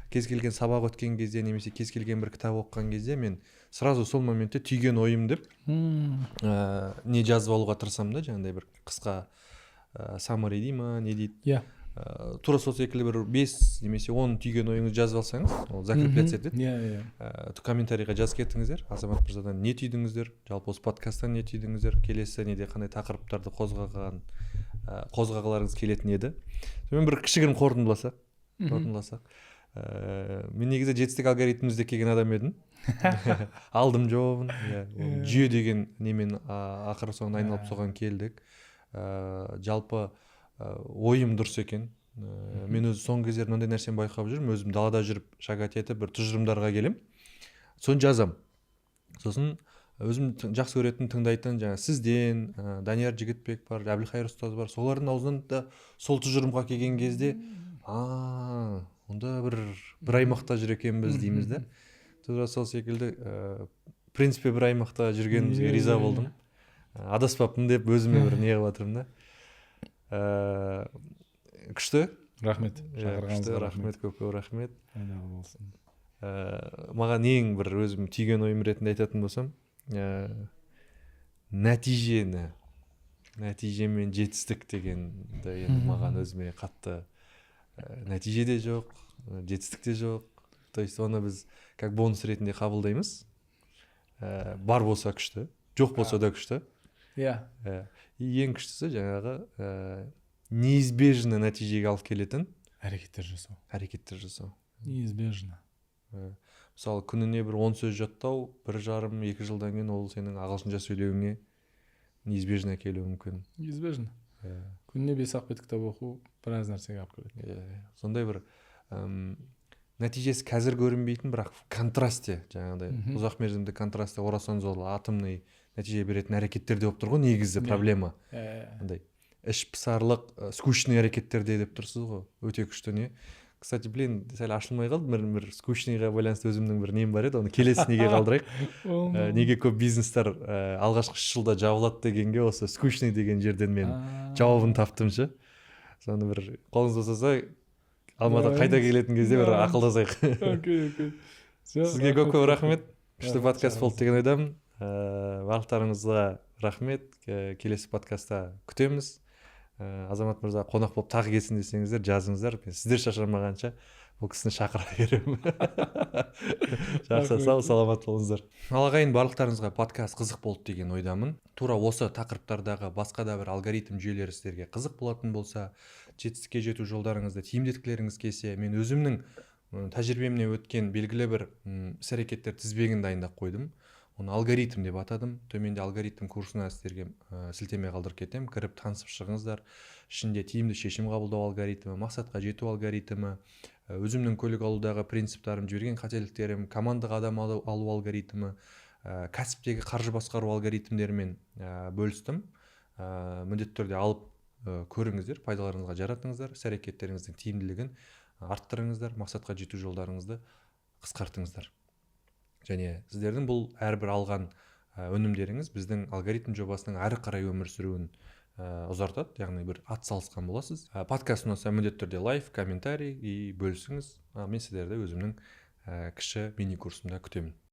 Кез келген сабақ өткен кезде немесе кез келген бір кітап оқыған кезде мен сразу сол моментте түйген ойым деп не жазып алуға тырысамын да, жаңағыдай бір қысқа summary дей ма, не дейді. Тура сол секілді бір 5 немесе 10 түйген ойыңызды жазып алсаңыз, ол закрепляться етеді. Комментарийға жазып кетіңіздер. Азамат мырзадан не түйдіңіздер? Жалпы осы подкасттан не түйдіңіздер? Келесі неде қандай тақырыптарды қозғағыларыңыз келетін еді. Сонымен бір кішігірім қорытындыласақ. Мен негізі жетістік алгоритмімізде келген адам едім. Алдым жауабын. Жүйе деген немен ақыры соңында айналып соған келдік. Жалпы ойым дұрыс екен. Мен өзі соңғы кездері мынандай нәрсені байқап жүрмін. Өзім далада жүріп шагат етіп бір тұжырымдарға келем. Соны жазам. Сосын өзім жақсы көретін, тыңдайтын жаңа сізден, Данияр Жігітбек бар, Әбілхайыр ұстаз бар. Солардың аузынан да сол тұжырымға келген кезде, онда бір аймақта жүр екенбіз дейміз да. Тура сол секілді, принципе бір аймақта жүргенімізге риза болдым. Адаспаппын деп өзіме бір не қылып жатырмын да. Күшті. Рахмет. Рахмет, көп рахмет. маған ең бір өзім түйген ойым ретінде айтатын болсам, нәтиже мен жетістік дегенді енді маған өзіме қатты нәтиже де жоқ, жетістік те жоқ. То есть оны біз как бонус ретінде қабылдаймыз. Бар болса күшті, жоқ болса да күшті. Иә. Ең күштісі жаңағы неизбежно нәтижеге алып келетін Әрекеттер жасау. Неизбежно. Мысалы күніне бір 10 сөз жаттау 1,5-2 жылдан кейін ол сенің ағылшынша сөйлеуіңе неизбежно әкелуі мүмкін. Неизбежно. Күніне 5-ақ бет кітап оқу біраз нәрсеге алып келеді. Сондай бір нәтижесі қазір көрінбейтін, бірақ контрасте, жаңағыдай ұзақ мерзімді контрасте орасан зор атомный нәтиже беретін әрекеттер де болып тұр ғой, негізі проблема. Андай іш пысарлық, скучный әрекеттерде деп тұрсыз ғой, өте күшті не. Кстати, сәл ашылмай қалды, бір скучныйға байланысты өзімнің бір нем бар еді, оны келесі неге қалдырайық. Неге көп бизнестер алғашқы 3 жылда жабылады дегенге осы скучный деген жерден мен жауабын таптым ше. Соны бір қолыңыз босаса Алматыға қайта келетін кезде бір ақылдасайық. Окей. Сізге көп рахмет. Күшті подкаст болды деген ойдамын. Барлықтарыңызға рахмет. Келесі подкастта күтеміз. Азамат мырза қонақ болып тағы келсін десеңіздер жазыңыздар. Сіздер шаршамағанша бұл кісіні шақыра беремін. Жақсы, сау саламат болыңыздар. Ал ағайын, барлықтарыңызға подкаст қызық болды деген ойдамын. Тура осы тақырыптардағы басқа да бір алгоритм жүйелері сіздерге қызық болатын болса, жетістікке жету жолдарыңызды тиімдеткілеріңіз келсе, мен өзімнің тәжірибемнен өткен белгілі бір іс-әрекеттер тізбегін дайындап қойдым. Оны алгоритм деп атадым. Төменде алгоритм курсына сіздерге сілтеме қалдырып кетемін. Кіріп танысып шығыңыздар. Ішінде тиімді шешім қабылдау алгоритмі, мақсатқа жету алгоритмі, өзімнің көлік алудағы принциптарым, жіберген қателіктерім, командаға адам алу алгоритмі, кәсіптегі қаржы басқару алгоритмдерімен бөлістім. Міндетті түрде алып көріңіздер, пайдаларыңызға жаратыңыздар, іс-әрекеттеріңіздің тиімділігін арттырыңыздар, мақсатқа жету жолдарыңызды қысқартыңыздар. Және сіздердің бұл әрбір алған өнімдеріңіз біздің алгоритм жобасының әрі қарай өмір сүруін ұзартады, яғни бір атсалысқан боласыз. Подкаст ұнаса міндетті түрде лайк, комментарий бөлісіңіз. Мен сіздерді өзімнің кіші мини курсымда күтемін.